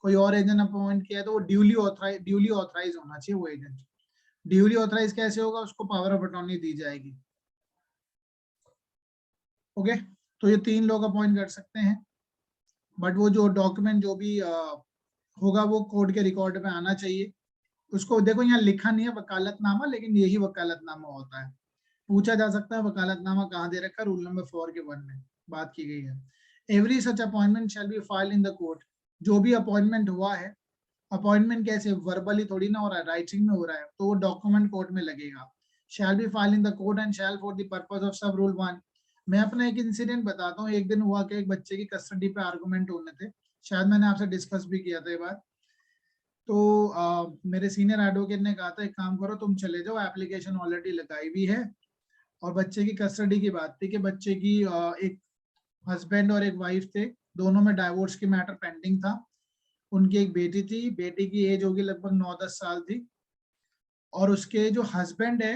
कोई और एजेंट अपॉइंट किया है, तो वो ड्यूली ऑथराइज होना चाहिए वो एजेंट। ड्यूली ऑथराइज कैसे होगा, उसको पावर ऑफ अटॉर्नी दी जाएगी, ओके। तो ये 3 लोग अपॉइंट कर सकते हैं, बट वो जो डॉक्यूमेंट जो भी होगा वो कोर्ट के रिकॉर्ड में आना चाहिए। उसको देखो यहाँ लिखा नहीं है वकालतनामा, लेकिन यही वकालतनामा होता है। पूछा जा सकता है वकालतनामा कहाँ दे रखा है, रूल नंबर 4 के 1 में बात की गई है। Every such appointment shall B file in the court, जो भी अपॉइंटमेंट हुआ है, अपॉइंटमेंट कैसे वर्बली थोड़ी ना हो रहा है, राइटिंग में हो रहा है, तो वो डॉक्यूमेंट कोर्ट में लगेगा। Shall be file in the court and shall for the purpose of सब रूल 1। मैं अपना एक इंसिडेंट बताता हूँ। एक दिन हुआ कि एक बच्चे की कस्टडी पे आर्गुमेंट होने थे, शायद मैंने आपसे डिस्कस भी किया था ये बात। तो मेरे सीनियर एडवोकेट ने कहा था एक काम करो तुम चले जाओ, एप्लीकेशन ऑलरेडी लगाई हुई है। और बच्चे की कस्टडी की बात थी कि बच्चे की एक हस्बैंड और एक वाइफ थे, दोनों में डाइवोर्स की मैटर पेंडिंग था। उनकी एक बेटी थी, बेटी की एज होगी लगभग 9-10 साल थी, और उसके जो हस्बैंड है,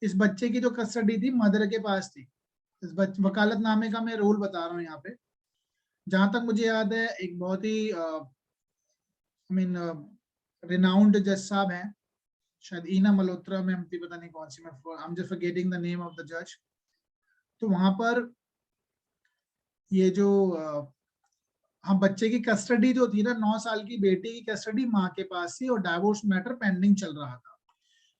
इस बच्चे की जो कस्टडी थी मदर के पास थी। इस वकालतनामे का मैं रूल बता रहा हूँ यहाँ पे। जहां तक मुझे याद है एक बहुत ही रिनाउंड जज साहब हैं, शायद ईना मल्होत्रा में, पता नहीं कौन सी, मैं I am just forgetting the name of the जज। तो वहां पर ये जो हाँ बच्चे की कस्टडी जो थी ना, 9 साल की बेटी की कस्टडी माँ के पास थी और डाइवोर्स मैटर पेंडिंग चल रहा था।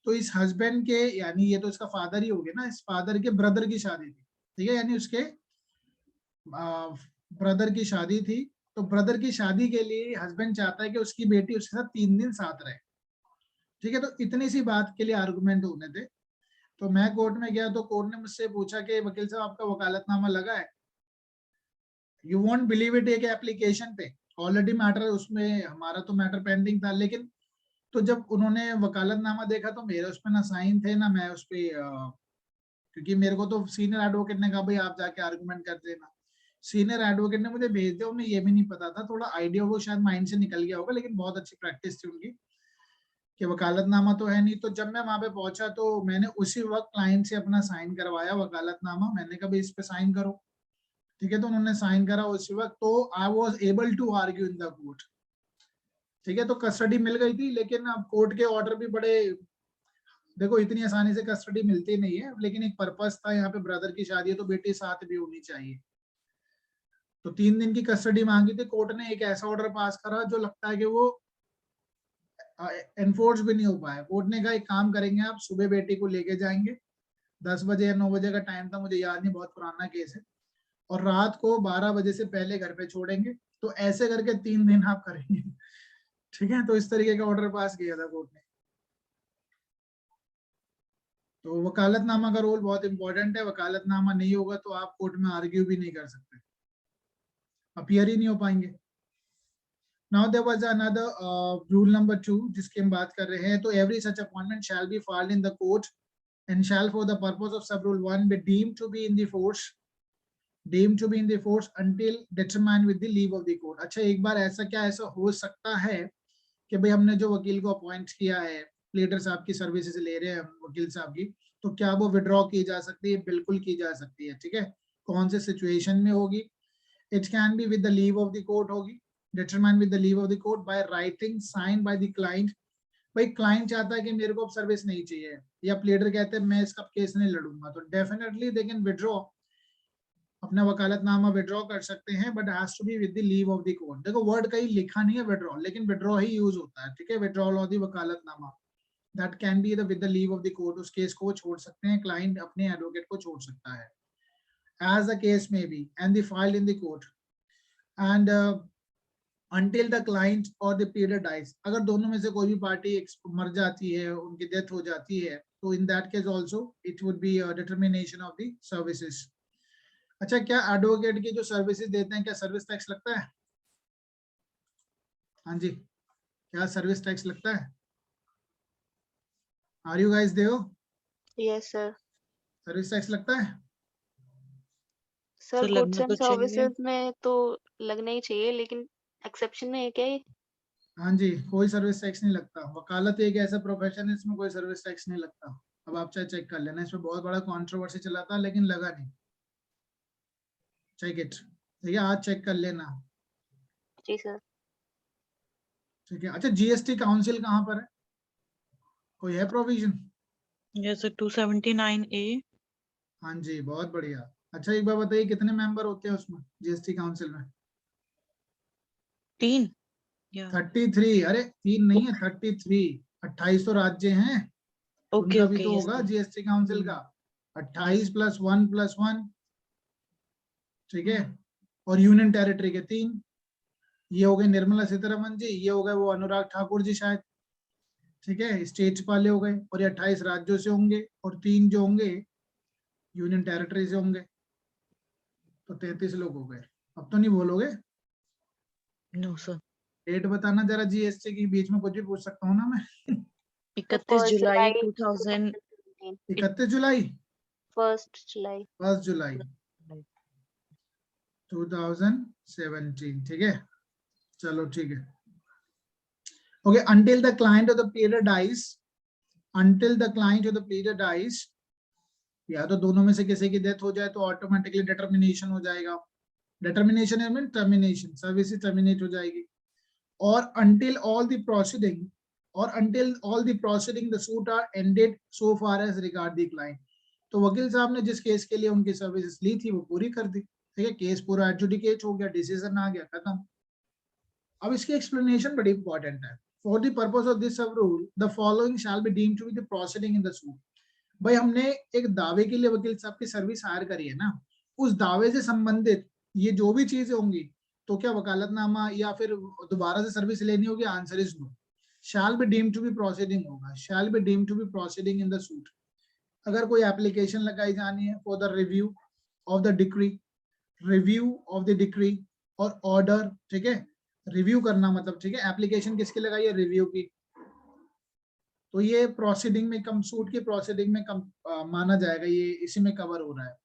तो इस हस्बैंड के, यानी ये तो इसका फादर ही हो गया ना, इस फादर के ब्रदर की शादी थी, ठीक है, यानी उसके ब्रदर की शादी थी। तो ब्रदर की शादी के लिए हस्बैंड चाहता है कि उसकी बेटी उसके साथ 3 दिन साथ रहे, ठीक है। तो इतनी सी बात के लिए आर्गुमेंट होने थे। तो मैं कोर्ट में गया तो कोर्ट ने मुझसे पूछा कि वकील साहब आपका वकालतनामा लगा है। यू वॉन्ट बिलीव इट, एक एप्लीकेशन पे ऑलरेडी मैटर, उसमें हमारा तो मैटर पेंडिंग था, लेकिन तो जब उन्होंने वकालतनामा देखा तो मेरे उस पर ना साइन थे ना मैं उस पर, क्योंकि मेरे को तो सीनियर एडवोकेट ने कहा भाई आप जाके आर्गुमेंट कर देना। सीनियर एडवोकेट ने मुझे भेज दिया, उन्हें ये भी नहीं पता था, थोड़ा आइडिया वो शायद माइंड से निकल गया होगा, लेकिन बहुत अच्छी प्रैक्टिस थी उनकी कि वकालतनामा तो है नहीं। तो जब मैं वहां पे पहुंचा तो मैंने उसी वक्त क्लाइंट से अपना साइन करवाया वकालतनामा, मैंने कहा इस पे साइन करो, ठीक है। तो उन्होंने साइन करा उसी वक्त, तो I was able to argue in the court, ठीक है। तो कस्टडी मिल गई थी, लेकिन अब कोर्ट के ऑर्डर भी बड़े, देखो इतनी आसानी से कस्टडी मिलती नहीं है, लेकिन एक पर्पस था, यहाँ पे ब्रदर की शादी है तो बेटी साथ भी होनी चाहिए। तो 3 दिन की कस्टडी मांगी थी कोर्ट ने, एक ऐसा ऑर्डर पास करा जो लगता है कि वो एनफोर्स भी नहीं हो पाया। कोर्ट ने कहा एक काम करेंगे, आप सुबह बेटी को लेके जाएंगे, 10 बजे या 9 बजे का टाइम था, मुझे याद नहीं, बहुत पुराना केस है, और रात को 12 बजे से पहले घर पे छोड़ेंगे। तो ऐसे करके 3 दिन आप करेंगे। ठीक है, तो इस तरीके का ऑर्डर पास किया था कोर्ट ने। तो वकालतनामा का रोल बहुत इंपॉर्टेंट है। वकालतनामा नहीं होगा तो आप कोर्ट में आर्ग्यू भी नहीं कर सकते, अपीयर ही नहीं हो पाएंगे। Now there was another rule number 2 जिसकी हम बात कर रहे हैं। तो every such appointment shall be filed in the court and shall for the purpose of sub rule 1 be deemed to be in the force until determined with the leave of the court। अच्छा, एक बार ऐसा क्या ऐसा हो सकता है कि भाई हमने जो वकील को अपॉइंट किया है, प्लेडर साहब की सर्विसेज ले रहे हैं वकील साहब की, तो क्या वो विड्रॉ की जा सकती है? बिल्कुल की जा सकती है। ठीक है, कौन से सिचुएशन में होगी? It can be with the leave of the court होगी, determine with the leave of the court by writing sign by the client. भाई क्लाइंट चाहता है कि मेरे को अब सर्विस नहीं चाहिए, या प्लेडर कहते हैं मैं इसका केस नहीं लड़ूंगा, तो डेफिनेटली दे कैन विड्रॉ, अपना वकालतनामा विड्रॉ कर सकते हैं, but has to be with the leave of the court. देखो वर्ड कहीं लिखा नहीं है विड्रॉ, लेकिन विड्रॉ ही यूज होता है। ठीक है, withdrawal of the vakalatnama that can be with the leave of the court. उस केस को छोड़ सकते हैं, क्लाइंट अपने एडवोकेट को छोड़ सकता है, as the case may be, and the file in the court and until the client or the pleader dies। अगर दोनों में से कोई भी पार्टी मर जाती है, उनकी डेथ हो जाती है, तो in that case also it would be a determination of the services। अच्छा, क्या एडवोकेट की जो सर्विसेज देते हैं क्या सर्विस टैक्स लगता है? हाँ जी, क्या सर्विस टैक्स लगता है? Are you guys there? Yes sir. Service tax लगता है? सर सर, लगना गुड्स एंड तो चाहिए। सर्विसेज में तो लगना ही चाहिए, लेकिन एक्सेप्शन है क्या ये? हाँ जी, कोई सर्विस टैक्स नहीं लगता। वकालत एक ऐसा प्रोफेशन है इसमें कोई सर्विस टैक्स नहीं लगता। अब आप चाहे चेक कर लेना, इसमें बहुत बड़ा कंट्रोवर्सी चला था लेकिन लगा नहीं। चेक इट, ठीक है, आज चेक कर लेना। जी सर। ठीक है। अच्छा, जीएसटी काउंसिल कहाँ पर है? कोई है प्रोविजन? Yes sir, 279A। हाँ जी, बहुत बढ़िया। अच्छा, एक बार बताइए कितने मेंबर होते हैं उसमें जीएसटी काउंसिल में? 3 या 33। अरे 3 नहीं है, 33। 28 तो राज्य हैं, ओके उनका भी ओके, तो यस होगा सर। जीएसटी काउंसिल का। 28 + 1 + 1, ठीक है। और यूनियन टेरिटरी के 3, ये हो गए निर्मला सीतारमन जी, ये हो गए वो अनुराग ठाकुर जी शायद। ठीक है, स्टेट्स वाले हो गए, और ये 28 राज्यों से होंगे, और 3 जो होंगे यूनियन टेरिटरी से होंगे, तो 33 लोग हो गए। अब तो नहीं बोलोगे? No sir. डेट बताना जरा जीएसटी की, बीच में कुछ भी पूछ सकता हूँ ना मैं। 31 जुलाई 2000। 31 जुलाई, 1 जुलाई 1 जुलाई 2017। ठीक है, चलो ठीक है। Okay, until the client or the pleader dies, until the client or the pleader dies, या तो दोनों में से किसी की डेथ हो जाए तो ऑटोमेटिकली डिटर्मिनेशन हो जाएगा। डिटर्मिनेशन है मीन टर्मिनेशन, सर्विस टर्मिनेट हो जाएगी। और until all the proceeding the suit are ended so far as regard the client। तो वकील साहब ने जिस केस के लिए उनकी सर्विसेज ली थी वो पूरी कर दी। ठीक है, केस पूरा एडजुडिकेट हो गया, डिसीजन आ गया, खत्म। अब इसकी एक्सप्लेनेशन बड़ी इंपॉर्टेंट है। For the purpose of this sub rule, the following shall be deemed to be the proceeding in the suit। भाई हमने एक दावे के लिए वकील साहब की सर्विस हायर करी है ना, उस दावे से संबंधित ये जो भी चीजें होंगी, तो क्या वकालतनामा या फिर दोबारा से सर्विस लेनी होगी? Answer is no. Shall be deemed to be proceeding होगा, shall be deemed to be proceeding in the suit. अगर कोई एप्लीकेशन लगाई जानी है for the review of the decree or order, ठीक है, रिव्यू करना मतलब, ठीक है, एप्लीकेशन किसकी लगाई है? रिव्यू की। तो ये प्रोसीडिंग में कम, सूट की प्रोसीडिंग में कम माना जाएगा, ये इसी में कवर हो रहा है।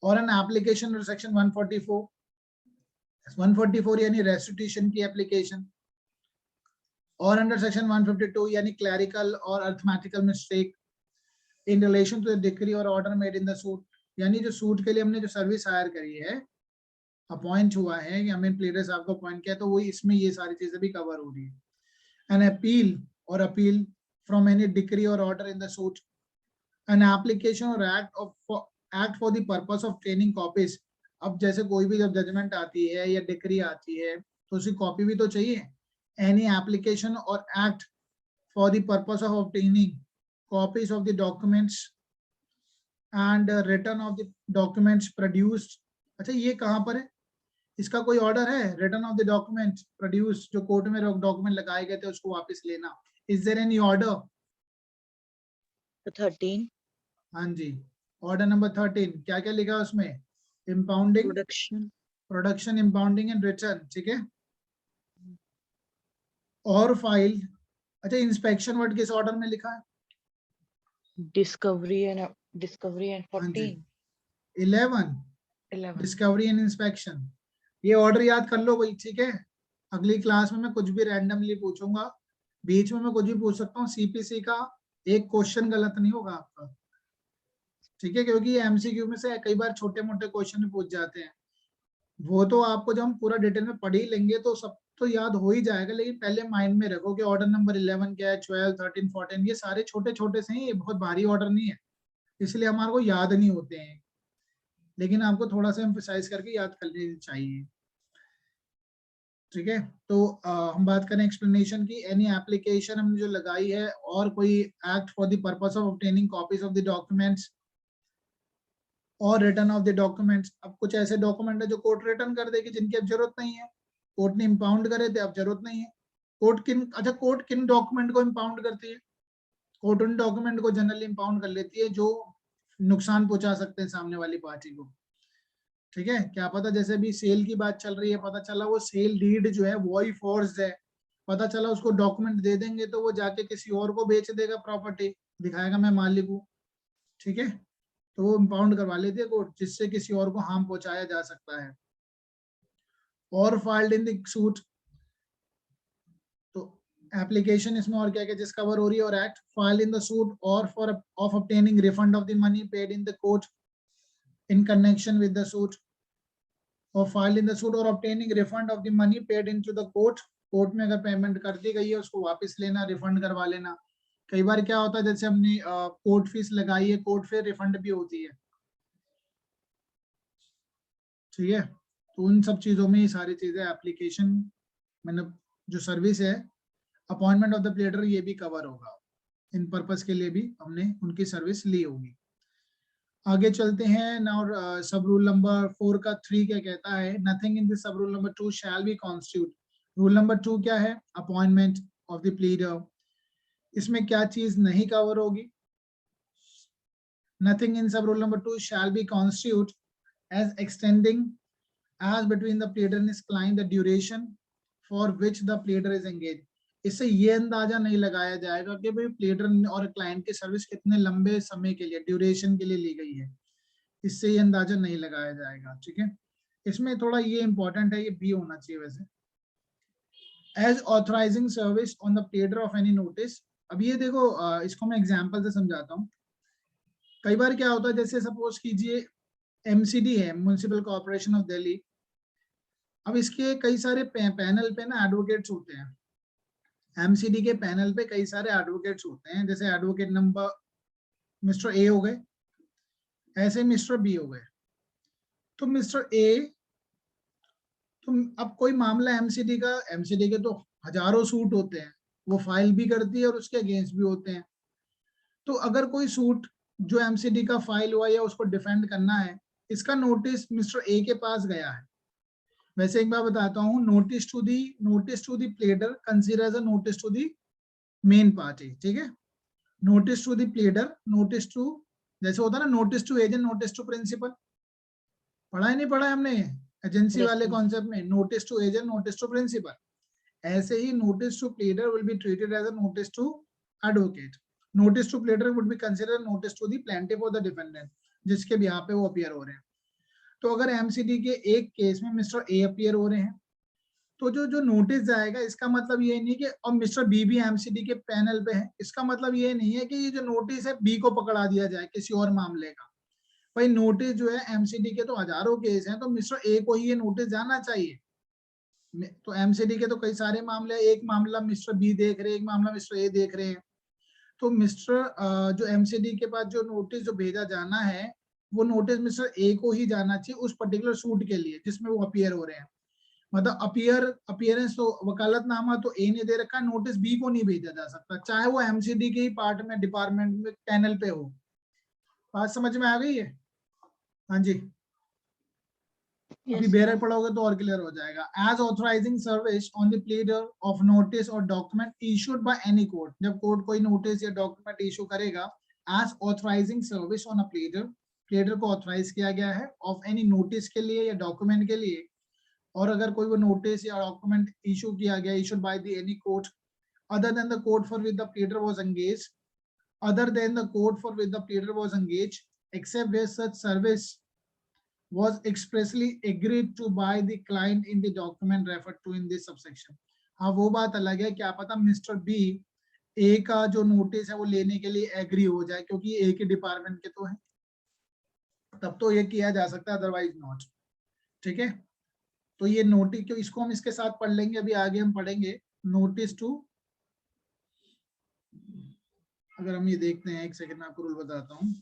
और एन एप्लीकेशन सेक्शन 144 यानी रेस्टिट्यूशन की एप्लीकेशन, और अंडर सेक्शन 152 यानी clerical or arithmetical mistake in relation to the decree or order made in the suit. यानी जो सूट के लिए हमने जो सर्विस हायर करी है, अपॉइंट हुआ है, या हमें प्लेडर साहब को अपॉइंट किया, तो वो इसमें ये सारी चीजें भी कवर हो रही है। एन अपील और appeal from any decree or order in the suit, an application or act for the purpose of obtaining copies। अब जैसे कोई भी जब जजमेंट आती है या डिक्री आती है तो उसकी कॉपी भी तो चाहिए। एनी एप्लीकेशन और act for the purpose of obtaining copies of the documents and return of the documents produced. अच्छा ये कहाँ पर है, इसका कोई ऑर्डर है? Return of the document produce, जो कोर्ट में डॉक्यूमेंट लगाए गए थे उसको वापस लेना. Is there any order? 13 हाँ जी, ऑर्डर नंबर 13 क्या क्या लिखा है उसमें? Impounding, production, impounding and return. ठीक है. और फाइल. अच्छा, इंस्पेक्शन वर्ड किस ऑर्डर में लिखा है? Discovery and 14 11 discovery and inspection. ये ऑर्डर याद कर लो भाई. ठीक है, अगली क्लास में मैं कुछ भी रैंडमली पूछूंगा, बीच में मैं कुछ भी पूछ सकता हूँ. सीपीसी का एक क्वेश्चन गलत नहीं होगा आपका. ठीक है, क्योंकि एमसीक्यू में से कई बार छोटे मोटे क्वेश्चन पूछ जाते हैं. वो तो आपको जब हम पूरा डिटेल में पढ़ ही लेंगे तो सब तो याद हो ही जाएगा, लेकिन पहले माइंड में रखो कि ऑर्डर नंबर 11 क्या है, 12, 13, 14 ये सारे छोटे छोटे से हैं, ये बहुत भारी ऑर्डर नहीं है, इसलिए हमारे को याद नहीं होते हैं, लेकिन आपको थोड़ा सा एम्फसाइज करके याद कर लेनी चाहिए. ठीक है, तो हम बात करें एक्सप्लेनेशन की. एनी एप्लीकेशन हमने जो लगाई है और कोई act for the purpose of obtaining copies of the documents और रिटर्न ऑफ द डॉक्यूमेंट्स. अब कुछ ऐसे डॉक्यूमेंट है जो कोर्ट रिटर्न कर देगी, जिनकी अब जरूरत नहीं है, कोर्ट ने इम्पाउंड करे थे, अब जरूरत नहीं है. कोर्ट किन डॉक्यूमेंट को इम्पाउंड करती है? कोर्ट उन डॉक्यूमेंट को जनरली इम्पाउंड कर लेती है जो नुकसान पहुंचा सकते हैं सामने वाली पार्टी को. ठीक है, क्या पता जैसे भी सेल की बात चल रही है, पता चला वो सेल डीड जो है वो ही फोर्स है, पता चला उसको डॉक्यूमेंट दे देंगे तो वो जाके किसी और को बेच देगा प्रॉपर्टी, दिखाएगा मैं मालिक हूँ. ठीक है, तो वो इम्पाउंड करवा लेती है कोर्ट, जिससे किसी और को हार्म पहुंचाया जा सकता है. और फाइल्ड इन द सूट, तो एप्लीकेशन इसमें और क्या क्या जिस कवर हो रही है. और act file in the suit or for of obtaining refund of the money paid in the court in connection with the suit, or filed in the suit or obtaining refund of the money paid into the court. Court में अगर payment कर दी गई है उसको वापस लेना, refund करवा लेना. कई बार क्या होता है, जैसे हमने कोर्ट फीस लगाई है, कोर्ट फीस रिफंड भी होती है. ठीक है, तो उन सब चीजों में ये सारी चीजें एप्लीकेशन मतलब जो सर्विस है अपॉइंटमेंट ऑफ द प्लेडर ये भी कवर होगा. इन पर्पस के लिए भी हमने उनकी सर्विस ली होगी. आगे चलते हैं. नाउ सब रूल नंबर 4 का 3 क्या कहता है? Nothing in this sub rule number 2 shall be constitute. Rule number 2 क्या है? Appointment of the pleader. इसमें क्या चीज नहीं कवर होगी? नथिंग इन सब rule number 2 shall be constitute as extending as between the pleader and his client the duration for which the pleader is engaged. इससे ये अंदाजा नहीं लगाया जाएगा कि भाई प्लेडर और क्लाइंट की सर्विस कितने लंबे समय के लिए, ड्यूरेशन के लिए ली गई है, इससे ये अंदाजा नहीं लगाया जाएगा. ठीक है, इसमें थोड़ा ये इंपॉर्टेंट है, ये भी होना चाहिए वैसे. As authorising service on the pleader of any notice. अब ये देखो, इसको मैं एग्जाम्पल से समझाता हूँ. कई बार क्या होता है, जैसे सपोज कीजिए एमसीडी है, म्युनिसिपल कॉर्पोरेशन ऑफ दिल्ली. अब इसके कई सारे पैनल पे ना एडवोकेट्स होते हैं. एमसीडी के पैनल पे कई सारे एडवोकेट्स होते हैं, जैसे एडवोकेट नंबर मिस्टर ए हो गए, ऐसे मिस्टर बी हो गए. तो मिस्टर ए, तो अब कोई मामला एमसीडी के तो हजारों सूट होते हैं, वो फाइल भी करती है और उसके अगेंस्ट भी होते हैं. तो अगर कोई सूट जो एमसीडी का फाइल हुआ या उसको डिफेंड करना है, इसका नोटिस मिस्टर ए के पास गया है. वैसे एक बार बताता हूँ, notice to the pleader consider as a notice to the main party. ठीक है, notice to the pleader, notice to, जैसे होता है ना notice to agent, notice to principal, पढ़ा ही नहीं पढ़ा है हमने एजेंसी वाले कॉन्सेप्ट में? Notice to agent, notice to principal. ऐसे ही notice to pleader will be treated as a notice to advocate. Notice to pleader would be considered notice to the plaintiff or the defendant, जिसके भी यहाँ पे वो appear हो रहे हैं. तो अगर एमसीडी के एक केस में मिस्टर ए अपीयर हो रहे हैं, तो जो नोटिस जाएगा, इसका मतलब ये नहीं कि और मिस्टर बी भी एमसीडी के पैनल पे है, इसका मतलब ये नहीं है कि ये जो नोटिस है बी को पकड़ा दिया जाए किसी और मामले का. भाई नोटिस जो है एमसीडी के तो हजारों केस हैं, तो मिस्टर ए को ही ये नोटिस जाना चाहिए. तो एमसीडी के तो कई सारे मामले, एक मामला मिस्टर बी देख रहे हैं, एक मामला मिस्टर ए देख रहे हैं. तो मिस्टर जो एमसीडी के पास जो नोटिस जो भेजा जाना है, वो नोटिस मिस्टर ए को ही जाना चाहिए उस पर्टिकुलर सूट के लिए जिसमें वो अपीयर हो रहे हैं. मतलब अपीयरेंस तो वकालतनामा तो ए ने दे रखा है, नोटिस बी को नहीं भेजा जा सकता, चाहे वो एमसीडी के ही पार्ट में डिपार्टमेंट में पैनल पे हो। बात समझ में आ गई है? हाँ जी, अभी Yes. बेरर पढ़ोगे तो और क्लियर हो जाएगा। As authorising service on the pleader of notice or document issued by any court, जब कोर्ट कोई नोटिस या डॉक्यूमेंट इशू करेगा, as authorising service on a pleader, pleader को ऑथराइज किया गया है ऑफ एनी नोटिस के लिए या डॉक्यूमेंट के लिए, और अगर कोई वो नोटिस या डॉक्यूमेंट इशू किया गया, issued by the any court other than the court for which the pleader was engaged, other than the court for which the pleader was engaged, except where such service was expressly agreed to by the client in the document referred to in this subsection. हाँ, वो बात अलग है, क्या पता mister B ए का जो notice है वो लेने के लिए एग्री हो जाए, क्योंकि ए के डिपार्टमेंट के तो है, तब तो ये किया जा सकता है, अदरवाइज नॉट। ठीक है, तो ये नोटिस, क्यों इसको हम इसके साथ पढ़ लेंगे, अभी आगे हम पढ़ेंगे नोटिस टू। अगर हम ये देखते हैं, एक सेकंड में आपको रूल बताता हूँ,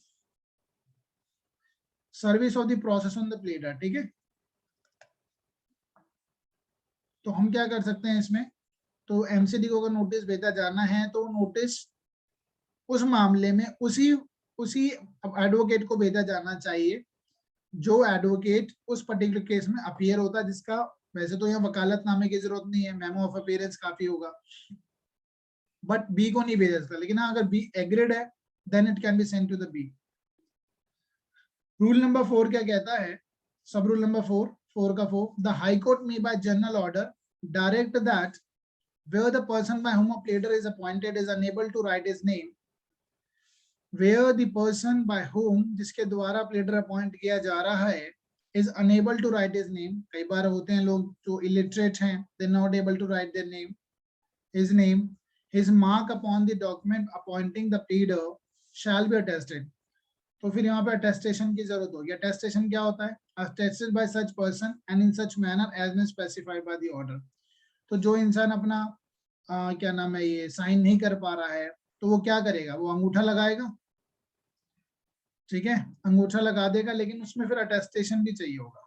service of the process on the pleader. ठीक है, तो हम क्या कर सकते हैं इसमें, तो एमसीडी को अगर नोटिस भेजा जाना है तो नोटिस उस मामले में उसी एडवोकेट को भेजा जाना चाहिए जो एडवोकेट उस पर्टिकुलर केस में अपीयर होता है, जिसका वैसे तो यहाँ वकालतनामे की जरूरत नहीं है, मेमो ऑफ अपीयरेंस काफी होगा, बट बी को नहीं भेजा सकता। लेकिन हाँ, अगर बी एग्रीड है then it can be send to the B. Rule number 4 क्या कहता है, सब रूल नंबर 4 का 4, the high court may bye general order direct that where the person by whom a pleader is appointed is unable to write his name, where the person by whom, जिसके द्वारा pleader appoint किया जा रहा है, is unable to write his name, कई बार होते हैं लोग जो illiterate हैं, they not able to write their name, his name, his mark upon the document appointing the pleader shall be attested। तो फिर यहाँ पे अटेस्टेशन की जरूरत होगी। अटेस्टेशन क्या होता है, attested by such person and in such manner as may specified by the order। तो जो इंसान अपना क्या नाम है, ये साइन नहीं कर पा रहा है, तो वो क्या करेगा, वो अंगूठा लगाएगा। ठीक है, अंगूठा लगा देगा, लेकिन उसमें फिर अटेस्टेशन भी चाहिए होगा।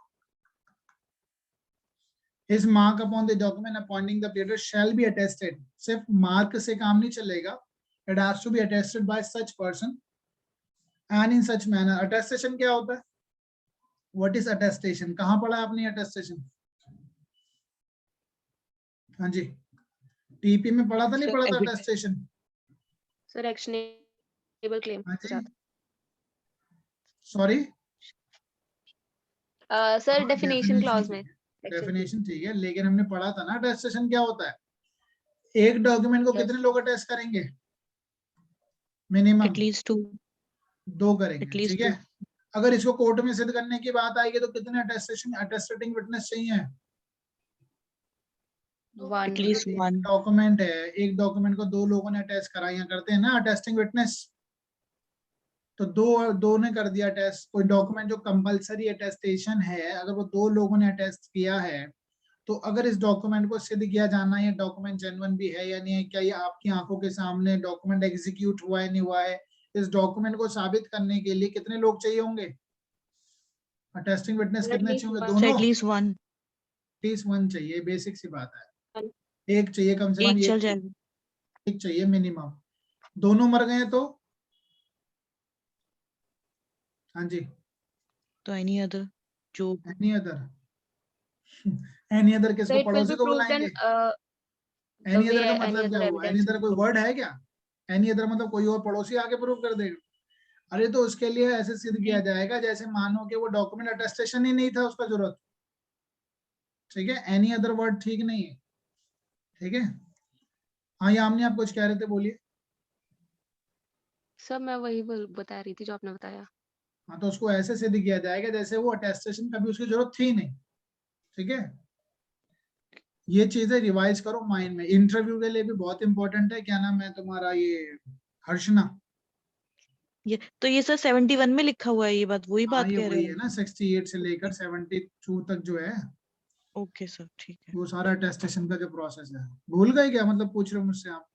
His mark upon the document appointing the pleader shall be attested। सिर्फ मार्क से काम नहीं चलेगा, it has to be attested by such person and in such manner। Attestation क्या होता है, what is attestation, कहाँ पढ़ा आपने अटेस्टेशन? हाँ जी, टीपी में पढ़ा था, नहीं पढ़ा था attestation? Sir actionable claim. Sorry sir definition clause में। डेफिनेशन ठीक है, लेकिन हमने पढ़ा था ना अटेस्टेशन क्या होता है। एक डॉक्यूमेंट को कितने लोग अटेस्ट करेंगे, मिनिमम एटलीस्ट 2 करेंगे। ठीक है, अगर इसको कोर्ट में सिद्ध करने की बात आएगी तो कितने अटेस्टेटिंग विटनेस चाहिए? एटलीस्ट 1 डॉक्यूमेंट है, एक डॉक्यूमेंट को 2 लोगों ने अटेस्ट कराया करते हैं ना अटेस्टिंग विटनेस, तो दो ने कर दिया अटेस्ट। कोई डॉक्यूमेंट जो कंपलसरी अटेस्टेशन है, अगर वो 2 लोगों ने अटेस्ट किया है, तो अगर इस डॉक्यूमेंट को सिद्ध किया जाना है डॉक्यूमेंट जेन्युइन भी है या नहीं है, क्या ये आपकी आंखों के सामने डॉक्यूमेंट एग्जीक्यूट हुआ है नहीं हुआ है, इस डॉक्यूमेंट को साबित करने के लिए कितने लोग चाहिए होंगे, अटेस्टिंग विटनेस कितने चाहिए होंगे? दोनों, एटलीस्ट 1 चाहिए, बेसिक सी बात है, एक चाहिए कम से कम, एक चल जाएगा, एक चाहिए मिनिमम। दोनों मर गए तो हाँ जी, तो एनी अदर, जो एनी अदर किसको, पड़ोसी को बुलाएंगे? एनी अदर का मतलब क्या हुआ, एनी अदर कोई वर्ड है क्या? एनी अदर मतलब कोई और पड़ोसी आके प्रूव कर देगा। अरे तो उसके लिए ऐसे सिद्ध किया जाएगा जैसे मानो कि वो डॉक्यूमेंट अटेस्टेशन ही नहीं था उसका जरूरत। ठीक है, एनी अदर वर्ड ठीक नहीं है। ठीक है, हाँ यामिनी आप कुछ कह रहे थे, बोलिए। सर मैं वही बता रही थी जो आपने बताया। हाँ, तो उसको ऐसे सिद्ध किया जाएगा जैसे वो अटेस्टेशन कभी उसकी जरूरत थी नहीं। ठीक है, ये चीजें रिवाइज करो माइंड में, इंटरव्यू के लिए भी बहुत इंपॉर्टेंट है। क्या नाम है तुम्हारा, ये हर्षना? ये तो ये सर 71 में लिखा हुआ है, ये बात वही बात ये कह रहे वही हैं है ना, 68 से लेकर 72 तक जो है, ओके सर ठीक है। वो सारा अटेस्टेशन का जो प्रोसेस है। भूल गए क्या, मतलब पूछ रहे हो मुझसे आप?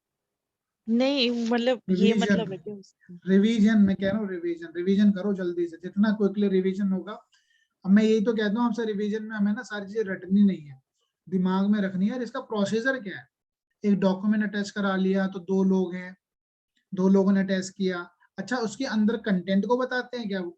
नहीं मतलब ये मतलब है कि रिवीजन मैं कह रहा हूँ, रिवीजन करो जल्दी से, जितना क्विकली रिवीजन होगा। अब मैं यही तो कहता हूँ आपसे, रिवीजन में हमें ना सारी चीजें रटनी नहीं है, दिमाग में रखनी है यार, इसका प्रोसीजर क्या है। एक डॉक्यूमेंट अटैच करा लिया तो दो लोग हैं, दो लोगों ने अटैच किया, अच्छा उसके अंदर कंटेंट को बताते हैं क्या वो,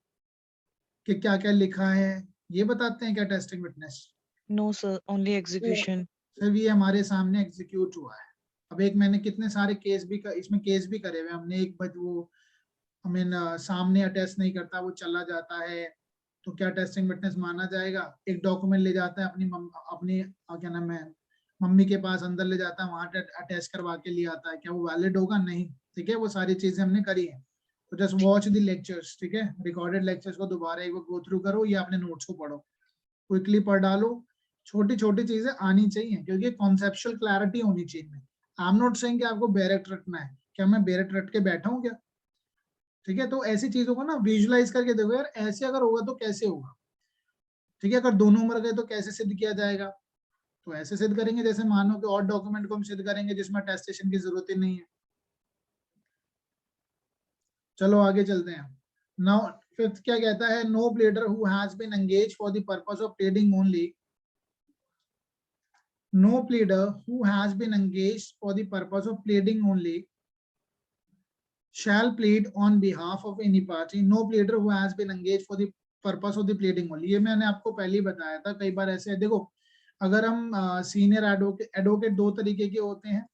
कि क्या क्या लिखा है, ये बताते हैं क्या testing witness? No sir, only execution. सिर्फ ये हमारे सामने एग्जीक्यूट हुआ है। अब एक मैंने कितने सारे केस भी इसमें केस भी करे हुए हमने। एक बच वो सामने अटैच नहीं करता, वो चला जाता है, तो क्या टेस्टिंग विटनेस माना जाएगा? एक डॉक्यूमेंट ले जाता है अपनी क्या नाम है, मम्मी के पास अंदर ले जाता है, वहां अटैच करवा के लिए आता है, क्या वो वैलिड होगा? नहीं। ठीक है, वो सारी चीजें हमने करी है। तो जस्ट वॉच द लेक्चर्स, ठीक है, रिकॉर्डेड लेक्चर्स को दोबारा एक बार गो थ्रू करो या अपने नोट्स को पढ़ो, क्विकली पढ़ डालो। छोटी छोटी चीजें आनी चाहिए क्योंकि कॉन्सेप्चुअल क्लैरिटी होनी चाहिए। आई एम नॉट सेइंग कि आपको बैरेक्ट रटना है, क्या मैं बैरेक्ट रट के बैठा हूँ क्या? ठीक है, तो ऐसी चीजों को ना विजुलाइज करके देखो यार, ऐसे अगर होगा तो कैसे होगा। ठीक है, अगर दोनों मर गए तो कैसे सिद्ध किया जाएगा? तो ऐसे सिद्ध करेंगे जैसे मानो कि और डॉक्यूमेंट को हम सिद्ध करेंगे जिसमें टेस्टेशन की जरूरत ही नहीं है। चलो आगे चलते हैं। नाउ फिफ्थ क्या कहता है, no pleader who has been engage for the purpose of pleading only, no pleader who has been engaged for the purpose of pleading only shall plead on behalf of any party. No pleader who has been engaged for the purpose of the pleading only, ये मैंने आपको पहले ही बताया था। कई बार ऐसे है, देखो अगर हम सीनियर एडवोकेट दो तरीके के होते हैं,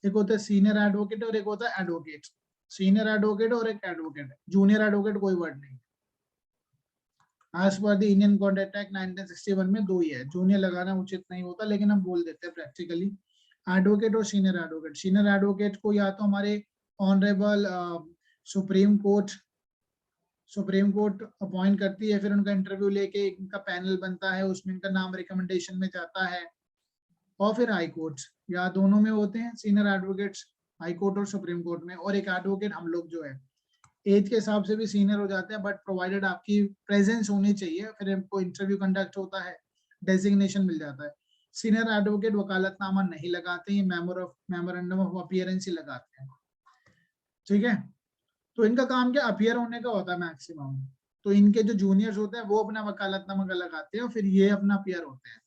एक होता है सीनियर एडवोकेट और एक होता है एडवोकेट। सीनियर एडवोकेट और एक एडवोकेट, जूनियर एडवोकेट कोई वर्ड नहीं। As per the Indian contract act 1961 में दो ही है, जूनियर लगाना उचित नहीं होता लेकिन हम बोल देते हैं प्रैक्टिकली एडवोकेट और सीनियर एडवोकेट। सीनियर एडवोकेट को या तो हमारे ऑनरेबल सुप्रीम कोर्ट अपॉइंट करती है, फिर उनका इंटरव्यू लेके इनका पैनल बनता है, उसमें इनका नाम रिकमेंडेशन में जाता है, और फिर हाई कोर्ट या दोनों में होते हैं सीनियर एडवोकेट्स, हाई कोर्ट और सुप्रीम कोर्ट में। और एक एडवोकेट हम लोग जो है एज के हिसाब से भी सीनियर हो जाते हैं, बट प्रोवाइडेड आपकी प्रेजेंस होनी चाहिए, फिर आपको इंटरव्यू कंडक्ट होता है, डेजिग्नेशन मिल जाता है। सीनियर एडवोकेट वकालतनामा नहीं लगाते, ये मेमोरेंडम ऑफ अपीयरेंस ही लगाते हैं। ठीक है, तो इनका काम क्या, अपीयर होने का होता है मैक्सिमम। तो इनके जो जूनियर्स होते हैं वो अपना वकालतनामा लगाते हैं और फिर ये अपना अपीयर होते हैं।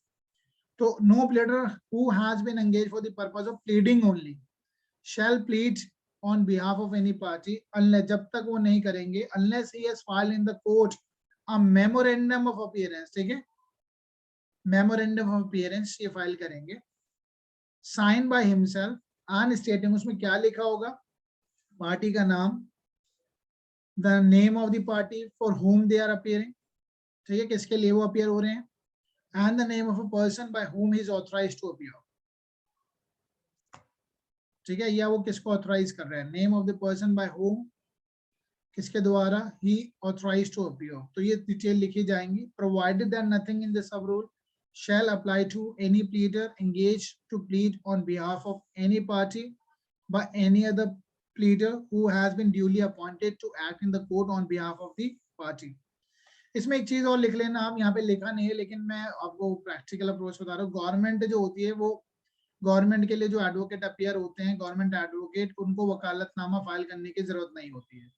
तो no pleader who has been engage for the purpose of pleading only shall plead on behalf of any party unless, जब तक वो नहीं करेंगे, unless he has filed in the court a memorandum of appearance। ठीक है, memorandum of appearance ये file करेंगे, signed by himself and stating, उसमें क्या लिखा होगा, पार्टी का नाम, the name of the party for whom they are appearing, ठीक है, किसके लिए वो अपीयर हो रहे हैं, and the name of a person by whom he is authorized to appear। ठीक है, या वो किसको ऑथराइज कर रहे हैं, name of the person by home, किसके द्वारा ही ऑथराइज्ड टू अपीयर, तो ये डिटेल लिखी जाएंगी। Provided that nothing in the sub rule shall apply to any pleader engaged to plead on behalf of any party by any other pleader who has been duly appointed to act in the court on behalf of the party। इसमें एक चीज और लिख लेना, हम यहाँ पे लिखा नहीं है लेकिन मैं आपको प्रैक्टिकल अप्रोच बता रहा हूँ। गवर्नमेंट जो होती है वो, गवर्नमेंट के लिए जो एडवोकेट अपीयर होते हैं, गवर्नमेंट एडवोकेट, उनको वकालतनामा फाइल करने की जरूरत नहीं होती है।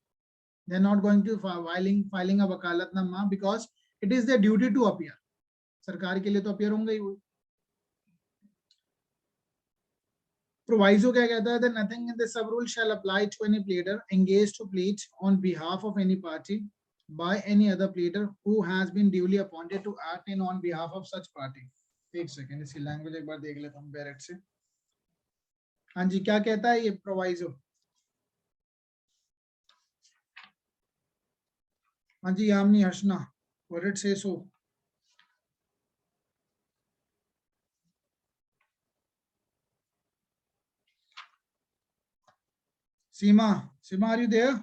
They are not going to filing a वकालतनामा because it is their duty to appear। सरकार के लिए तो अपीयर होंगे ही वो। प्रोवाइजो क्या कहता है, that nothing in the sub rule shall apply to any pleader engaged to plead on behalf of any party by any other pleader who has been duly appointed to act in on behalf of such party। एक second, इसकी language एक बार देख लेता हूँ direct से। हाँ जी, क्या कहता है ये प्रोवाइजो? हाँ जी, Yamini Harshna, what it say so. Seema, Seema are you there?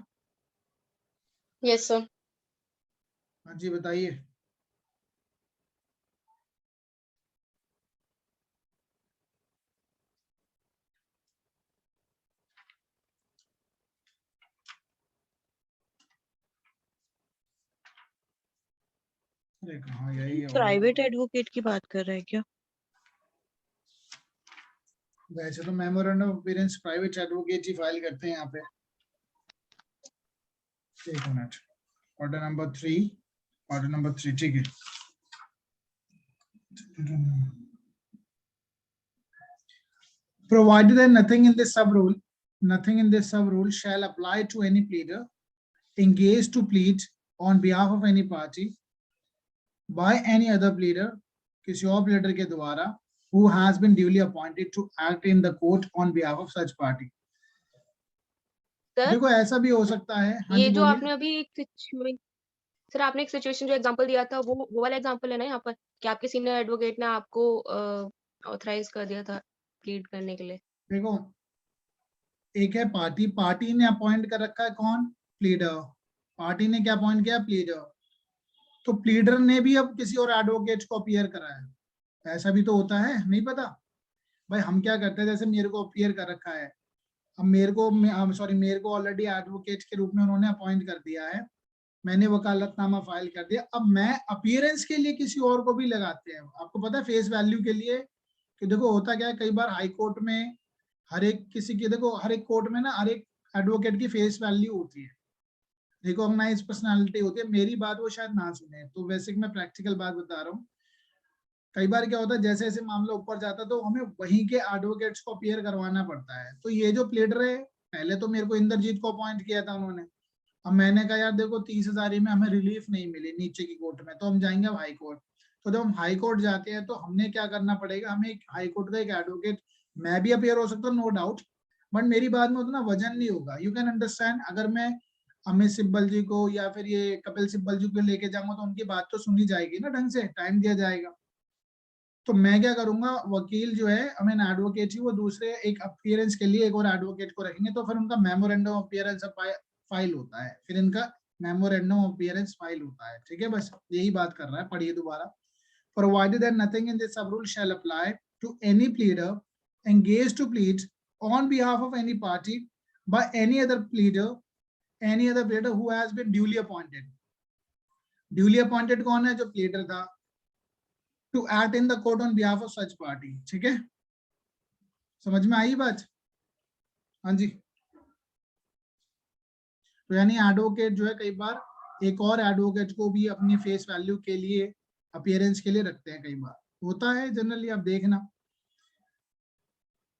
Yes sir. हाँ जी बताइए। अरे कहाँ यही है, प्राइवेट एडवोकेट की बात कर रहे हैं क्या? वैसे तो memorandum of appearance private advocate he file करते हैं यहाँ पे। एक मिनट, ऑर्डर नंबर 3, ठीक है। provided that nothing in this sub rule shall apply to any pleader engaged to plead on behalf of any party by any other pleader, किसी और pleader के द्वारा, who has been duly appointed to act in the court on behalf of such party. Sir देखो ऐसा भी हो सकता है। हाँ ये जी जो बोलिए। आपने अभी सर आपने एक सिचुएशन जो एग्जांपल दिया था वो वाला एग्जांपल है ना यहाँ पर कि आपके सीनियर एडवोकेट ने आपको ऑथराइज कर दिया था प्लीड करने के लिए। देखो एक है पार्टी ने अपॉइंट कर रखा है कौन, प्लीडर। पार्टी ने क्या अपॉइंट किया, प्लीडर। तो प्लीडर ने भी अब किसी और एडवोकेट को अपीयर कराया, ऐसा भी तो होता है, नहीं पता भाई। हम क्या करते हैं, जैसे मेरे को अपीयर कर रखा है, अब मेरे को ऑलरेडी एडवोकेट के रूप में उन्होंने अपॉइंट कर दिया है, मैंने वकालतनामा फाइल कर दिया। अब मैं अपीयरेंस के लिए किसी और को भी लगाते हैं, आपको पता है फेस वैल्यू के लिए। कि देखो होता क्या है, कई बार हाई कोर्ट में हर एक किसी की, देखो हर एक कोर्ट में ना हर एक एडवोकेट की फेस वैल्यू होती है, रिकॉग्नाइज पर्सनालिटी होती है। मेरी बात वो शायद ना सुने, तो वैसे मैं प्रैक्टिकल बात बता रहा हूँ। कई बार क्या होता है, जैसे जैसे मामला ऊपर जाता है तो हमें वहीं के एडवोकेट्स को अपीयर करवाना पड़ता है। तो ये जो प्लीडर है, पहले तो मेरे को इंद्रजीत को अपॉइंट किया था उन्होंने। अब मैंने कहा यार देखो 30,000 में हमें रिलीफ नहीं मिली नीचे की कोर्ट में, तो हम जाएंगे अब हाई कोर्ट। तो जब हम हाई कोर्ट जाते हैं तो हमने क्या करना पड़ेगा, हमें एक हाई कोर्ट का एक एडवोकेट, मैं भी अपीयर हो सकता हूँ नो डाउट, बट मेरी बात में उतना वजन नहीं होगा। यू कैन अंडरस्टैंड, अगर मैं अमित सिब्बल जी को या फिर ये कपिल सिब्बल जी को लेके जाऊंगा तो उनकी बात तो सुनी जाएगी ना, ढंग से टाइम दिया जाएगा। तो मैं क्या करूंगा, वकील जो है, आई मीन एडवोकेट ही, वो दूसरे एक अपीयरेंस के लिए एक और एडवोकेट को रखेंगे, तो फिर उनका मेमोरेंडम ऑफ अपीयरेंस फाइल होता है, फिर इनका मेमोरेंडम ऑफ अपीयरेंस फाइल होता है। ठीक है, बस यही बात कर रहा है, पढ़िए दोबारा। Provided that nothing in this sub rule shall apply to any pleader engaged to plead on behalf of any party by any other pleader who has been duly appointed. Duly appointed कौन है, जो pleader था, to act in the court on behalf of such party. ठीक है, समझ में आई बात? हाँ जी। तो यानी एडवोकेट जो है कई बार एक और एडवोकेट को भी अपनी फेस वैल्यू के लिए, अपीयरेंस के लिए रखते हैं, कई बार होता है जनरली, आप देखना।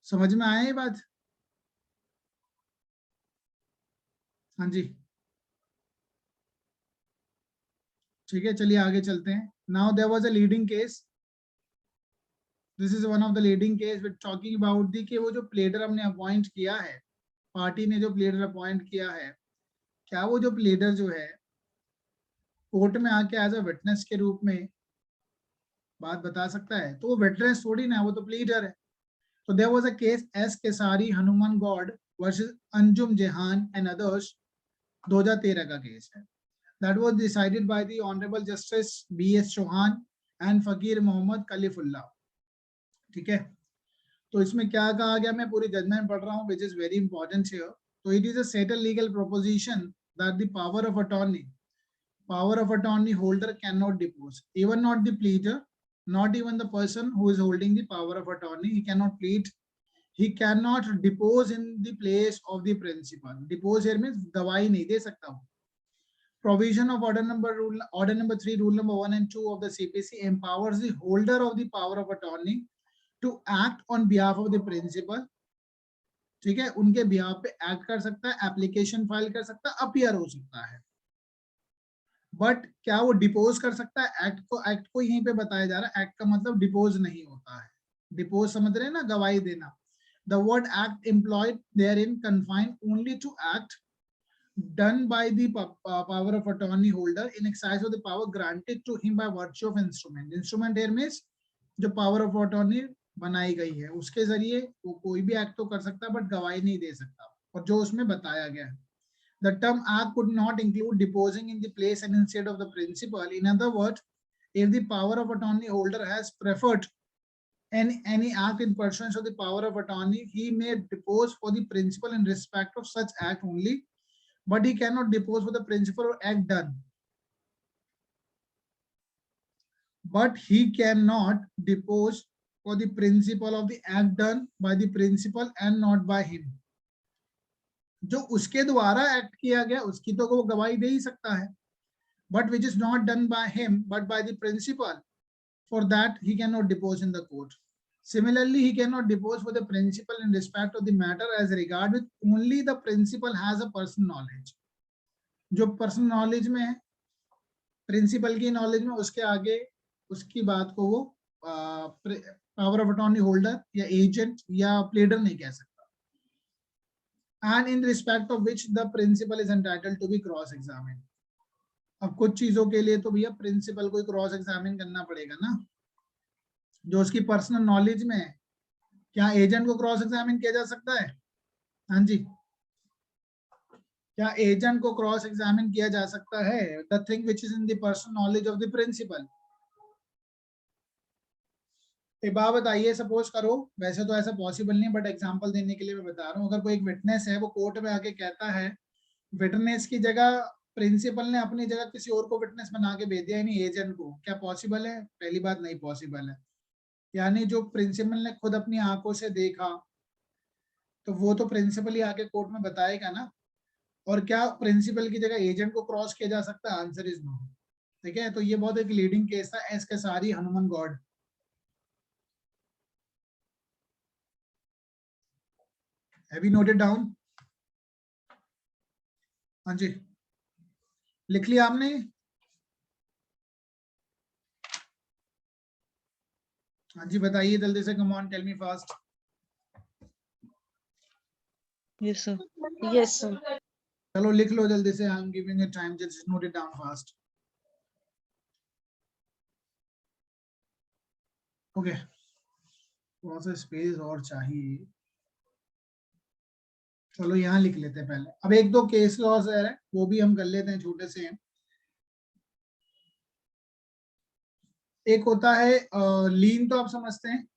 समझ में आया ये बात? हाँ जी, ठीक है, चलिए आगे चलते हैं। Now there was a leading case, this is one of the leading case with talking about the कि वो जो प्लेडर हमने अपॉइंट किया है, पार्टी ने जो प्लेडर अपॉइंट किया है, क्या वो जो प्लेडर जो है कोर्ट में आके एज अ विटनेस के रूप में बात बता सकता है? तो वो विटनेस थोड़ी ना, वो तो प्लेडर है। तो there was a case S Kesari Hanuman god versus Anjum Jehan and others, 2013 का केस है। That was decided by the Honorable Justice B.S. Chauhan and Fakir Mohammad Khalifullah. ठीक है, तो इसमें क्या कहा गया, मैं पूरी जजमेंट पढ़ रहा हूँ, which is very important here. So it is a settled legal proposition that the power of attorney holder cannot depose, even not the pleader, not even the person who is holding the power of attorney. He cannot plead, he cannot depose in the place of the principal. Depose here means गवाही नहीं दे सकता हूँ। Provision of order number 3, rule number 1 and 2 of the CPC empowers the holder of the power of attorney to act on behalf of the principal. ठीक है, उनके behalf पे act कर सकता है, एप्लीकेशन फाइल कर सकता है, अपीयर हो सकता है। बट क्या वो डिपोज कर सकता है? एक्ट को यहीं पे बताया जा रहा है, एक्ट का मतलब डिपोज नहीं होता है। डिपोज समझ रहे हैं ना, गवाही देना। The word act employed therein confined only to act done by the power of attorney holder in exercise of the power granted to him by virtue of instrument. Instrument here means जो power of attorney बनाई गई है, उसके जरिए वो कोई भी act तो कर सकता है, बट गवाही नहीं दे सकता, और जो उसमें बताया गया है। The term act could not include deposing in the place and instead of the principal. In other words, if the power of attorney holder has preferred any act in pursuance of the power of attorney, he may depose for the principal in respect of such act only, but he cannot depose for the principal or act done. But he cannot depose for the principal of the act done by the principal and not by him. जो उसके द्वारा act किया गया उसकी तो वो गवाही दे ही सकता है, but which is not done by him but by the principal, for that he cannot depose in the court. Similarly, he cannot depose for the principal in respect of the matter as regard with only the principal has a personal knowledge. जो personal knowledge में है, principal की knowledge में, उसके आगे उसकी बात को वो पावर ऑफ अटॉर्नी होल्डर या एजेंट या प्लेडर नहीं कह सकता. And in respect of which the principal is entitled to be cross examined. अब कुछ चीजों के लिए तो भैया प्रिंसिपल को क्रॉस एग्जामिन करना पड़ेगा ना, जो उसकी पर्सनल नॉलेज में है. क्या एजेंट को क्रॉस एग्जामिन किया जा सकता है? हाँ जी, क्या एजेंट को क्रॉस एग्जामिन किया जा सकता है? The thing which is in the personal knowledge of the principal. एक बात बताइए, सपोज करो, वैसे तो ऐसा पॉसिबल नहीं, बट एग्जांपल देने के लिए मैं बता रहा हूँ, अगर कोई एक विटनेस है, वो कोर्ट में आके कहता है, विटनेस की जगह प्रिंसिपल ने अपनी जगह किसी और को विटनेस बना के भेज दिया, यानी एजेंट को, क्या पॉसिबल है? पहली बात नहीं पॉसिबल है. यानी जो प्रिंसिपल ने खुद अपनी आंखों से देखा, तो वो तो प्रिंसिपल ही आके कोर्ट में बताएगा ना. और क्या प्रिंसिपल की जगह एजेंट को क्रॉस किया जा सकता है? Answer is no. ठीक है, तो ये बहुत एक लीडिंग केस था, एस के सारी Hanuman God. Have you noted down? हाँ जी, लिख लिया आपने? हाँ जी, बताइए जल्दी से, come on, tell me fast. Yes, sir. Yes, sir. चलो लिख लो जल्दी से, I am giving you time, just note it down fast. Okay, थोड़ा सा स्पेस और चाहिए. चलो यहाँ लिख लेते हैं पहले. अब एक दो केस लॉस है, वो भी हम कर लेते हैं, छोटे से हैं. एक होता है लीन, तो आप समझते हैं,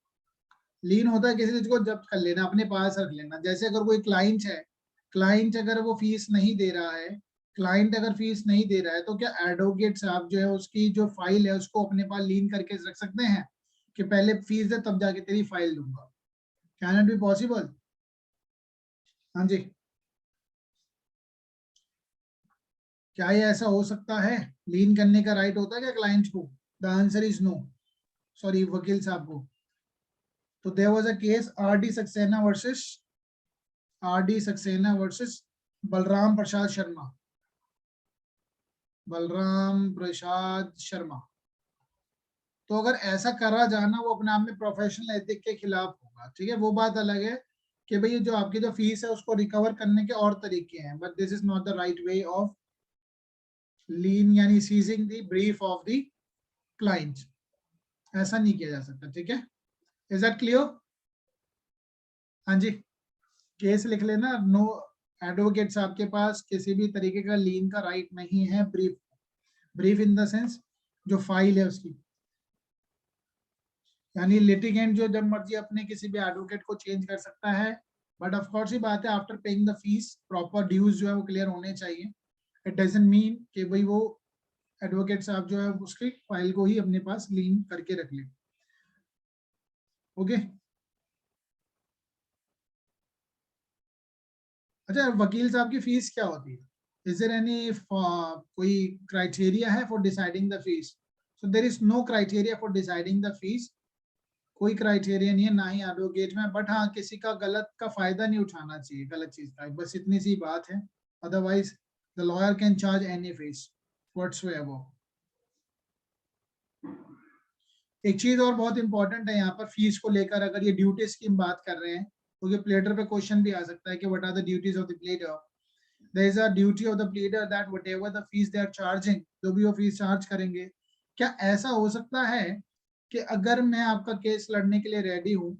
लीन होता है किसी चीज को जब्त कर लेना, अपने पास रख लेना. जैसे अगर कोई क्लाइंट है, क्लाइंट अगर वो फीस नहीं दे रहा है, क्लाइंट अगर फीस नहीं दे रहा है, तो क्या एडवोकेट साहब जो है उसकी जो फाइल है उसको अपने पास लीन करके रख सकते हैं कि पहले फीस दे तब जाके तेरी फाइल दूंगा? Can it be possible? हाँ जी, क्या ये ऐसा हो सकता है? लीन करने का राइट होता है क्या क्लाइंट को? The answer is no. Sorry, वकील साहब को. तो there was a case R D. Saxena versus Balram Prasad Sharma. Balram Prasad Sharma. तो अगर ऐसा करा जाना, वो अपने आप में प्रोफेशनल एथिक के खिलाफ होगा. ठीक है, वो बात अलग है कि भाई जो आपकी जो फीस है उसको रिकवर करने के और तरीके हैं, but this is not the right way of lien, यानी seizing the brief of the client. ऐसा नहीं किया जा सकता. ठीक है, इज दैट क्लियर? हाँ जी, केस लिख लेना. नो, एडवोकेट साहब के पास किसी भी तरीके का लीन का राइट नहीं है. Brief, brief in the sense जो फाइल है उसकी, यानी लिटिगेंट जो जब मर्जी अपने किसी भी एडवोकेट को चेंज कर सकता है, बट ऑफ कोर्स ही बात है, after paying the fees proper dues जो है वो क्लियर होने चाहिए. इट डजंट मीन कि भाई वो एडवोकेट साहब जो है उसकी फाइल को ही अपने पास लीन करके रख ले. ओके, अच्छा, वकील साहब की फीस क्या होती है? इज देयर एनी कोई क्राइटेरिया है for deciding the fees? So there is no criteria for deciding the fees. कोई क्राइटेरिया नहीं है, ना ही एडवोकेट में, बट हाँ, किसी का गलत का फायदा नहीं उठाना चाहिए, गलत चीज का, बस इतनी सी बात है. Otherwise the lawyer can charge any fees whatsoever. एक चीज और बहुत इंपॉर्टेंट है यहाँ पर फीस को लेकर, अगर ये ड्यूटीज की बात कर रहे हैं, क्योंकि प्लेडर पे क्वेश्चन भी आ सकता है कि what are the duties of the pleader. There is a duty of the pleader that whatever the fees they are charging, जो भी वो फीस चार्ज करेंगे. क्या ऐसा हो सकता है कि अगर मैं आपका केस लड़ने के लिए रेडी हूँ,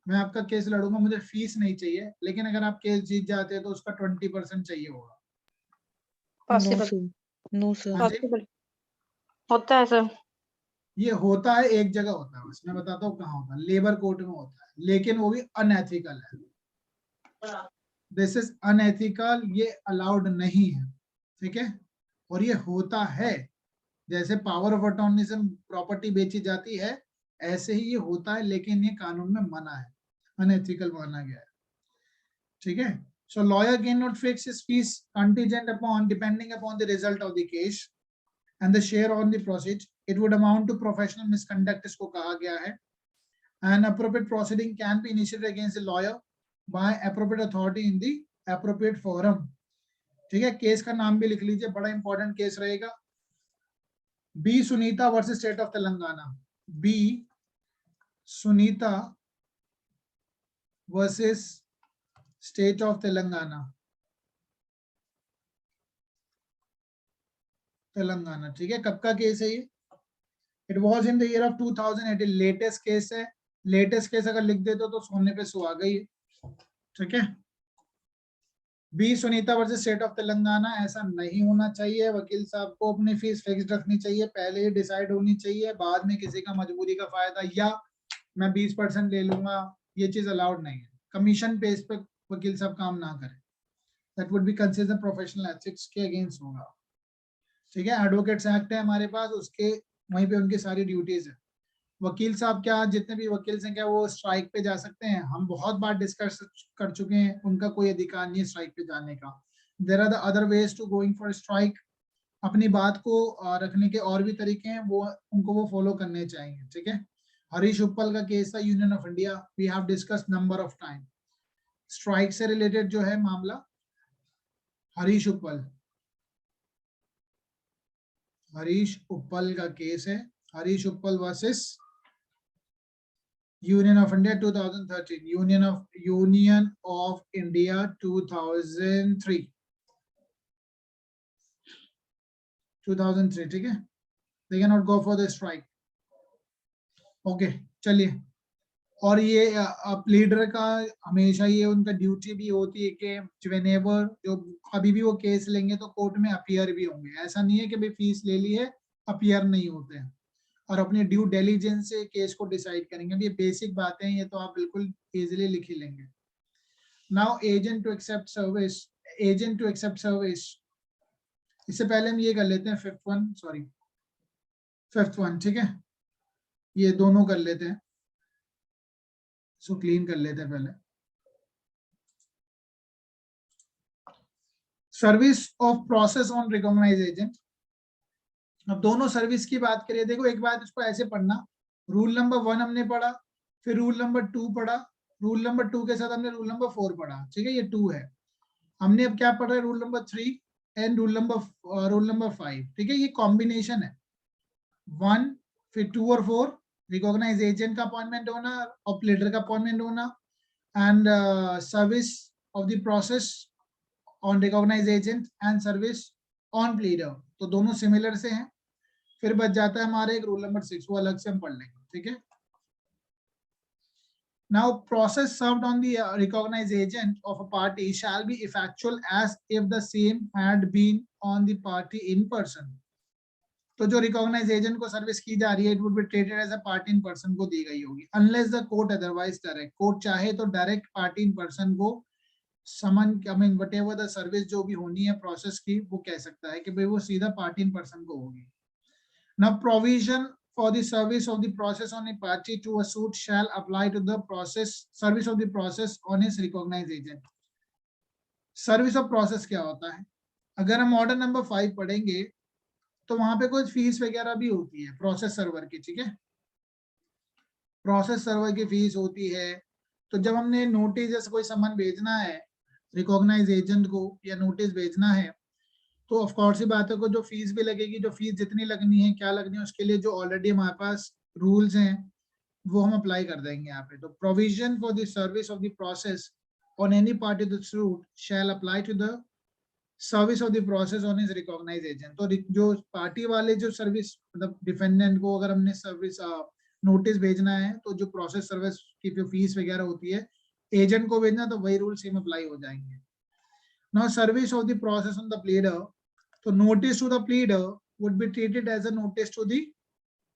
मैं आपका केस लड़ूंगा, मुझे फीस नहीं चाहिए, लेकिन अगर आप केस जीत जाते हैं तो उसका 20% चाहिए होगा? No, Possible. sir. No, sir. हाँ जी, Possible. होता है सर. ये होता है, एक जगह होता है, बस मैं बताता हूँ कहाँ होता है. लेबर कोर्ट में होता है, लेकिन वो भी अनएथिकल है. दिस इज अनएथिकल, ये अलाउड नहीं है. ठीक है, और ये होता है. जैसे पावर ऑफ अटॉर्नी से प्रॉपर्टी बेची जाती है, ऐसे ही ये होता है, लेकिन ये कानून में मना है, अनएथिकल माना गया है. ठीक है, so lawyer can not fix his fees contingent upon, depending upon the result of the case and the share on the proceed. It would amount to professional misconduct, इसको कहा गया है. An appropriate proceeding can be initiated against a lawyer by appropriate authority in the appropriate forum. ठीक है, case का नाम भी लिख लीजिए, बड़ा इंपॉर्टेंट केस रहेगा। B Sunita versus state of Telangana. B Sunita versus state of Telangana. Telangana, ठीक है, कब का केस है ये? It was in the year of 2018, latest case है। लेटेस्ट केस अगर लिख देते तो सोने पे सुहागा ही है, ठीक है। B Sunita versus state of Telangana, ऐसा नहीं होना चाहिए। वकील साहब को अपनी फीस फिक्स्ड रखनी चाहिए, पहले ही डिसाइड होनी चाहिए, बाद में किसी का मजबूरी का फायदा या मैं 20% ले लूंगा, ये चीज अलाउड नहीं है। कमीशन बेस पे वकील साहब काम ना करें, that would be considered professional ethics के अगेंस्ट होगा, ठीक है। एडवोकेट्स एक्ट है हमारे पास, उसके वहीं पे उनकी सारी ड्यूटीज है। वकील साहब क्या, जितने भी वकील हैं क्या वो स्ट्राइक पे जा सकते हैं? हम बहुत बार डिस्कस कर चुके हैं, उनका कोई अधिकार नहीं है स्ट्राइक पे जाने का। There are the other ways to going for strike. अपनी बात को रखने के और भी तरीके हैं, वो उनको वो फॉलो करने चाहिए, ठीक है। हरीश उप्पल का केस था, union of India, we have discussed number of time. Strike से रिलेटेड जो है मामला, हरीश उप्पल का केस है। Harish Uppal versus union of India 2013, union of India 2003, ठीक है। They can not go for the strike, okay, चलिए। और ये अब लीडर का हमेशा ये उनका ड्यूटी भी होती है कि व्हेनेवर जो अभी भी वो केस लेंगे तो कोर्ट में अपीयर भी होंगे। ऐसा नहीं है कि भाई फीस ले ली है अपीयर नहीं होते हैं, और अपने ड्यू डिलीजेंस से केस को डिसाइड करेंगे। ये बेसिक बातें, ये तो आप बिल्कुल इजीली लिख ही लेंगे। Now agent to accept service, इससे पहले हम ये कर लेते हैं फिफ्थ वन, ठीक है। ये दोनों कर लेते हैं, सो क्लीन कर लेते हैं पहले। Service of process on recognize agent. अब दोनों सर्विस की बात करिए, देखो एक बात इसको ऐसे पढ़ना, रूल नंबर 1 हमने पढ़ा, फिर रूल नंबर 2 पढ़ा, रूल नंबर 2 के साथ हमने रूल नंबर 4 पढ़ा, ठीक है, ये 2 है। हमने अब क्या पढ़ा है, rule number 3 and rule number 5, ठीक है। ये कॉम्बिनेशन है, 1 फिर 2 और 4, रिकॉग्नाइज एजेंट का अपॉइंटमेंट होना और प्लेडर का अपॉइंटमेंट होना, and service of the process on recognize agent and service on pleader, तो दोनों सिमिलर से हैं। फिर बच जाता है हमारे एक रूल नंबर 6, वो अलग से हम पढ़ लेंगे, ठीक है। Now, process served on the recognized agent of a party shall be effectual as if the same had been on the party in person. तो जो रिकॉग्नाइज एजेंट को सर्विस की जा रही है, it would be treated as a party in person को दी गई होगी, unless the court otherwise direct. Court चाहे तो डायरेक्ट पार्टी इन पर्सन को summon, I mean whatever the service जो भी होनी है प्रोसेस की, वो कह सकता है कि भाई वो सीधा पार्टी इन पर्सन को होगी। Now, provision for the service of the process on a party to a suit shall apply to the service of the process on his recognized agent. Service of process क्या होता है? अगर हम order number 5 पढ़ेंगे तो वहां पे कुछ फीस वगैरह भी होती है प्रोसेस सर्वर की, ठीक है। प्रोसेस सर्वर की फीस होती है। तो जब हमने नोटिस जैसे कोई सामान भेजना है रिकॉग्नाइज एजेंट को या नोटिस भेजना है, तो ऑफ कोर्स ही बात है, को जो फीस भी लगेगी, जो फीस जितनी लगनी है, क्या लगनी है, उसके लिए जो ऑलरेडी हमारे पास रूल्स हैं वो हम अप्लाई कर देंगे यहाँ पे। तो provision for the service of the process on any party to suit shall apply to the service of the process on his recognise agent. तो जो पार्टी वाले जो सर्विस, मतलब डिफेंडेंट को अगर हमने सर्विस नोटिस भेजना है, तो जो प्रोसेस सर्विस की जो फीस वगैरह होती है एजेंट को भेजना, तो वही रूल सेम अप्लाई हो जाएंगे। Now service of the process on the pleader, so notice to the pleader would be treated as a notice to the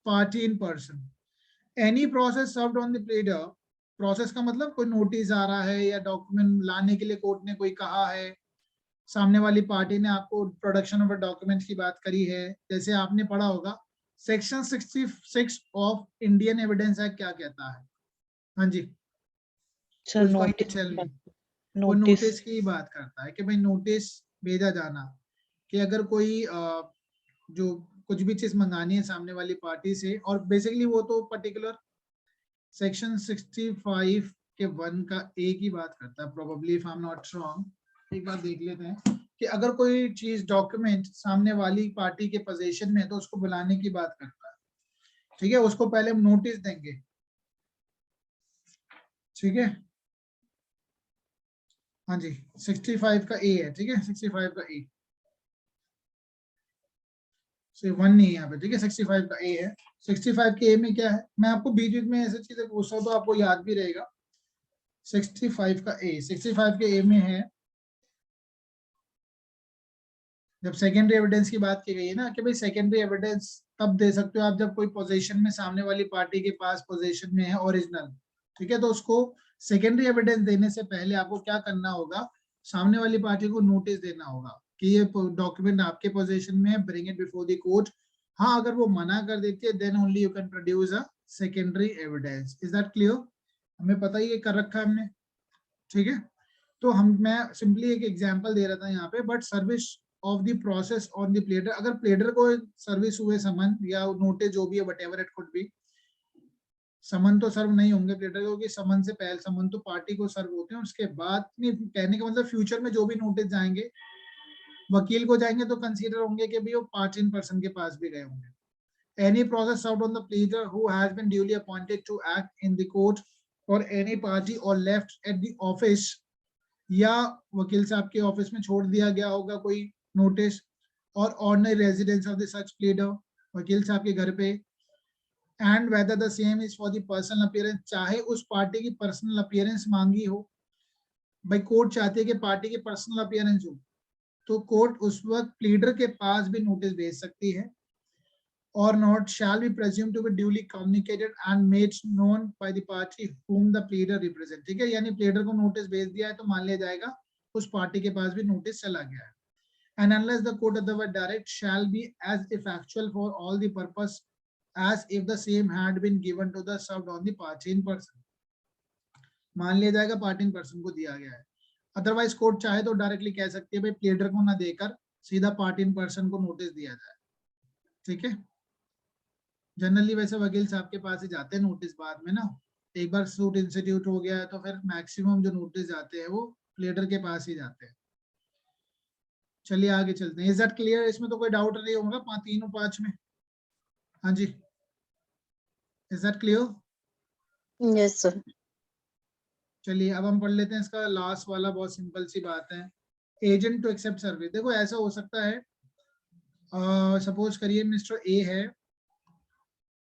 party in person. Any process served on the pleader, process का मतलब कोई notice आ रहा है या document लाने के लिए court ने कोई कहा है, सामने वाली पार्टी ने आपको प्रोडक्शन ऑफ डॉक्यूमेंट्स की बात करी है, जैसे आपने पढ़ा होगा section 66 of Indian evidence act क्या कहता है? हाँ जी, वो नोटिस की बात करता है कि भाई नोटिस भेजा जाना, कि अगर कोई जो कुछ भी चीज मंगानी है सामने वाली पार्टी से, और बेसिकली वो तो पर्टिकुलर सेक्शन 65 के 1 का ए की बात करता है, probably if I am not wrong. एक बार देख लेते हैं कि अगर कोई चीज डॉक्यूमेंट सामने वाली पार्टी के पोजीशन में है तो उसको बुलाने की बात करता है, ठीक है। उसको पहले हम नोटिस देंगे, ठीक है। हाँ जी, 65 का ए है, ठीक है, 65 का ए, 1 नहीं है यहाँ पे, ठीक है, 65 का ए है। 65 के ए में क्या है, मैं आपको बीच बीच में ऐसी चीजें पूछता हूँ तो आपको याद भी रहेगा। 65 का ए, 65 के ए में है, जब सेकेंडरी एविडेंस की बात की गई है ना कि भाई सेकेंडरी एविडेंस तब दे सकते हो आप जब कोई पोजीशन में सामने वाली पार्टी के पास पोजीशन में है ओरिजिनल, ठीक है। तो उसको सेकेंडरी एविडेंस देने से पहले आपको क्या करना होगा, सामने वाली पार्टी को नोटिस देना होगा कि ये डॉक्यूमेंट आपके पोजीशन में है, bring it before the court. हाँ, अगर वो मना कर देती है then only you can produce a secondary evidence. Is that clear? हमें पता ही ये कर रखा है हमने, ठीक है। तो मैं सिंपली एक एग्जांपल दे रहा था यहाँ पे, but service of the process on the pleader, अगर प्लेडर को सर्विस हुए समन या नोटिस जो भी है व्हाटएवर इट कुड बी, समन तो सर्व नहीं होंगे प्लेडर, क्योंकि समन से पहले समन तो पार्टी को सर्व होते हैं, उसके बाद नहीं, कहने का मतलब फ्यूचर में जो भी नोटिस जाएंगे वकील को जाएंगे तो कंसीडर होंगे कि भाई वो पार्ट इन पर्सन के पास भी गए होंगे। Any process served on the pleader who has been duly appointed to act in the court or any party or left at the office, या वकील साहब के ऑफिस में छोड़ दिया गया होगा कोई नोटिस, और ordinary residence of the such pleader, वकील साहब के घर पे, and whether the same is for the personal appearance, चाहे उस पार्टी की पर्सनल अपीयरेंस मांगी हो, भाई कोर्ट चाहती है कि पार्टी की पर्सनल अपीयरेंस हो, तो कोर्ट उस वक्त प्लीडर के पास भी नोटिस भेज सकती है। or not shall be presumed to be duly communicated and made known by the party whom the pleader represent, ठीक है। यानी प्लेडर को नोटिस भेज दिया है तो मान लिया जाएगा उस पार्टी के पास भी नोटिस चला गया है। and unless the court otherwise direct shall be as effectual for all the purpose as if the same had been given to the served on the party in person, मान लिया जाएगा party in person को दिया गया है। Otherwise court चाहे तो directly कह सकती है भाई प्लेडर को ना देकर सीधा पार्टी इन पर्सन को नोटिस दिया जाए, ठीक है। जनरली वैसे वकील साहब के पास ही जाते हैं नोटिस बाद में ना, एक बार सूट इंस्टीट्यूट हो गया है तो फिर मैक्सिमम जो नोटिस जाते हैं वो प्लेडर के पास ही जाते हैं। चलिए आगे चलते हैं। Is that clear? इसमें तो कोई डाउट नहीं होगा तीनों 5 में? हाँ जी, is that clear? Yes sir. चलिए अब हम पढ़ लेते हैं इसका लास्ट वाला, बहुत सिंपल सी बात है, एजेंट टू एक्सेप्ट सर्विस। देखो ऐसा हो सकता है, सपोज करिए मिस्टर ए है,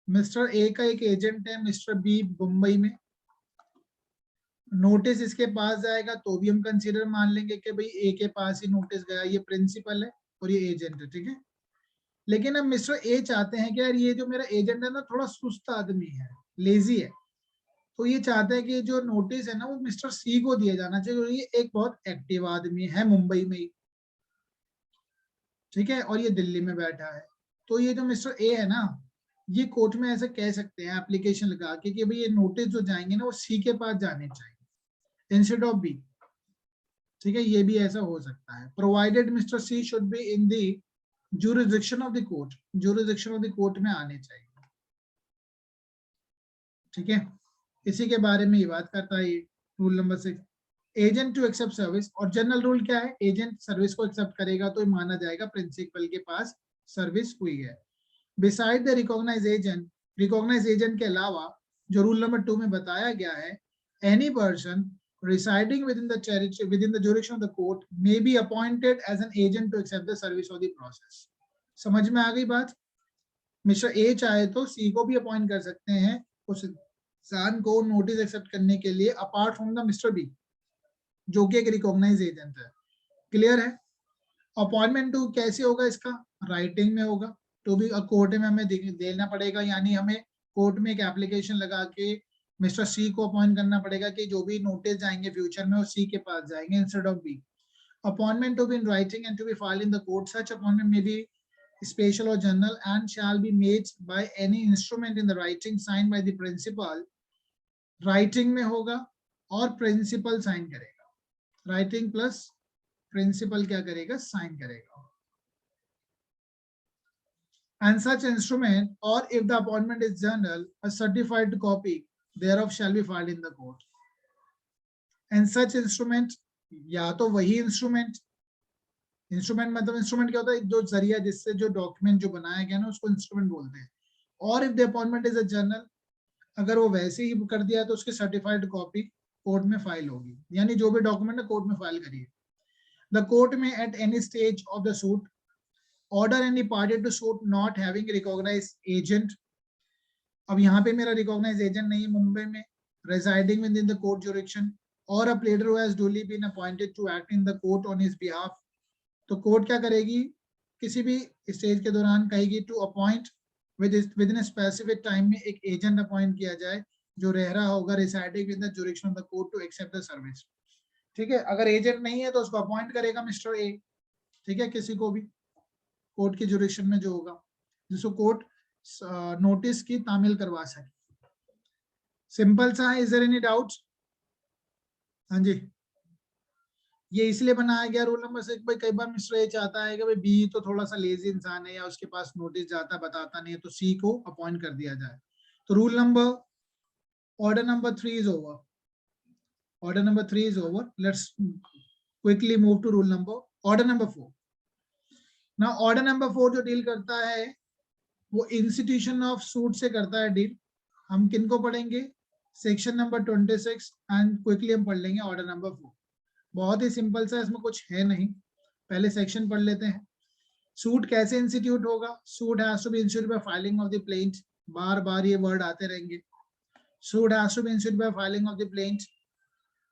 मिस्टर ए का एक एजेंट है मिस्टर बी मुंबई में, नोटिस इसके पास जाएगा तो भी हम कंसीडर मान लेंगे कि भाई ए के पास ही नोटिस गया, ये प्रिंसिपल है और ये एजेंट है, ठीक है। लेकिन अब मिस्टर ए चाहते हैं कि यार ये जो मेरा एजेंट है ना थोड़ा सुस्त आदमी है, लेजी है, तो ये चाहते हैं कि जो नोटिस है ना वो मिस्टर सी को दिया जाना चाहिए, और ये एक बहुत एक्टिव आदमी है मुंबई में ही, ठीक है, और ये दिल्ली में बैठा है। तो ये जो मिस्टर ए है ना, ये कोर्ट में ऐसे कह सकते हैं एप्लीकेशन लगा के कि भाई ये नोटिस जो जाएंगे ना वो सी के पास जाने चाहिए इंस्टेड ऑफ बी, ठीक है। ये भी ऐसा हो सकता है, provided mister C should be in the jurisdiction of the court, jurisdiction of the court में आने चाहिए, ठीक है। इसी के बारे में ये बात करता है ये rule number 6, agent to accept service. और जनरल रूल क्या है, एजेंट सर्विस को एक्सेप्ट करेगा तो माना जाएगा प्रिंसिपल के पास सर्विस हुई है। Beside the recognize agent, recognise agent के अलावा जो रूल नंबर 2 में बताया गया है, any person residing within the territory within the jurisdiction of the court may be appointed as an agent to accept the service of the process। समझ में आ गई बात? मिस्टर ए चाहे तो सी को भी अपॉइंट कर सकते हैं उस इंसान को नोटिस एक्सेप्ट करने के लिए, apart from the mister B जो कि एक रिकॉग्नाइज एजेंट है। क्लियर है? अपॉइंटमेंट टू कैसे होगा इसका, राइटिंग में होगा, तो भी कोर्ट में हमें देना पड़ेगा, यानी हमें कोर्ट में एक एप्लीकेशन लगा के मिस्टर सी को अपॉइंट करना पड़ेगा कि जो भी नोटिस जाएंगे फ्यूचर में वो सी के पास जाएंगे instead of B. Appointment to be in writing and to be filed in the court, such appointment में बी स्पेशल और general and shall be made by any instrument in the writing sign by the principal, writing में होगा और principal sign करेगा, writing plus principal क्या करेगा, sign करेगा। And such instrument, or if the appointment is general, a certified copy thereof shall be filed in the court. And such instrument, या तो वही इंस्ट्रूमेंट, इंस्ट्रूमेंट मतलब इंस्ट्रूमेंट क्या होता है, जो जरिया जिससे जो डॉक्यूमेंट जो बनाया गया ना उसको इंस्ट्रूमेंट बोलते हैं. और if the appointment is a journal, अगर वो वैसे ही कर दिया तो उसकी सर्टिफाइड कॉपी कोर्ट में फाइल होगी. यानी जो भी डॉक्यूमेंट है कोर्ट में फाइल करिए. द कोर्ट में at any stage of the suit order any party to suit not having recognized agent. अब यहाँ पे मेरा रिकॉग्नाइज्ड एजेंट नहीं है मुंबई में, residing within the court jurisdiction or a pleader who has duly been appointed to act in the court on his behalf. तो court क्या करेगी, किसी भी स्टेज के दौरान कहेगी to appoint within specific time में एक एजेंट अपॉइंट किया जाए जो रह रहा होगा residing with the jurisdiction of the court to accept the service. ठीक है, अगर एजेंट नहीं है तो उसको अपॉइंट करेगा मिस्टर ए. ठीक है, किसी को भी कोर्ट के जुरिडिक्शन में जो होगा, जिसको कोर्ट नोटिस की तामील करवा सके. सिंपल सा है. Is there any doubt? हाँ जी, ये इसलिए बनाया गया रूल नंबर 6. भाई कई बार मिस्टर ए चाहता है कि भाई बी तो थोड़ा सा लेजी इंसान है या उसके पास नोटिस जाता बताता नहीं है, तो सी को अपॉइंट कर दिया जाए. तो rule number order number 3 is over. Order number 3 is over. Let's quickly move to rule number order number 4. ना ऑर्डर नंबर 4 जो डील करता है वो इंस्टीट्यूशन ऑफ सूट से करता है डील. हम किनको पढ़ेंगे? सेक्शन नंबर 26 एंड क्विकली हम पढ़ लेंगे ऑर्डर नंबर 4. बहुत ही सिंपल सा, इसमें कुछ है नहीं. पहले सेक्शन पढ़ लेते हैं. सूट कैसे इंस्टीट्यूट होगा? Suit has to be institute by filing of the plaint. बार बार ये वर्ड आते रहेंगे. Suit has to be institute by filing of the plaint.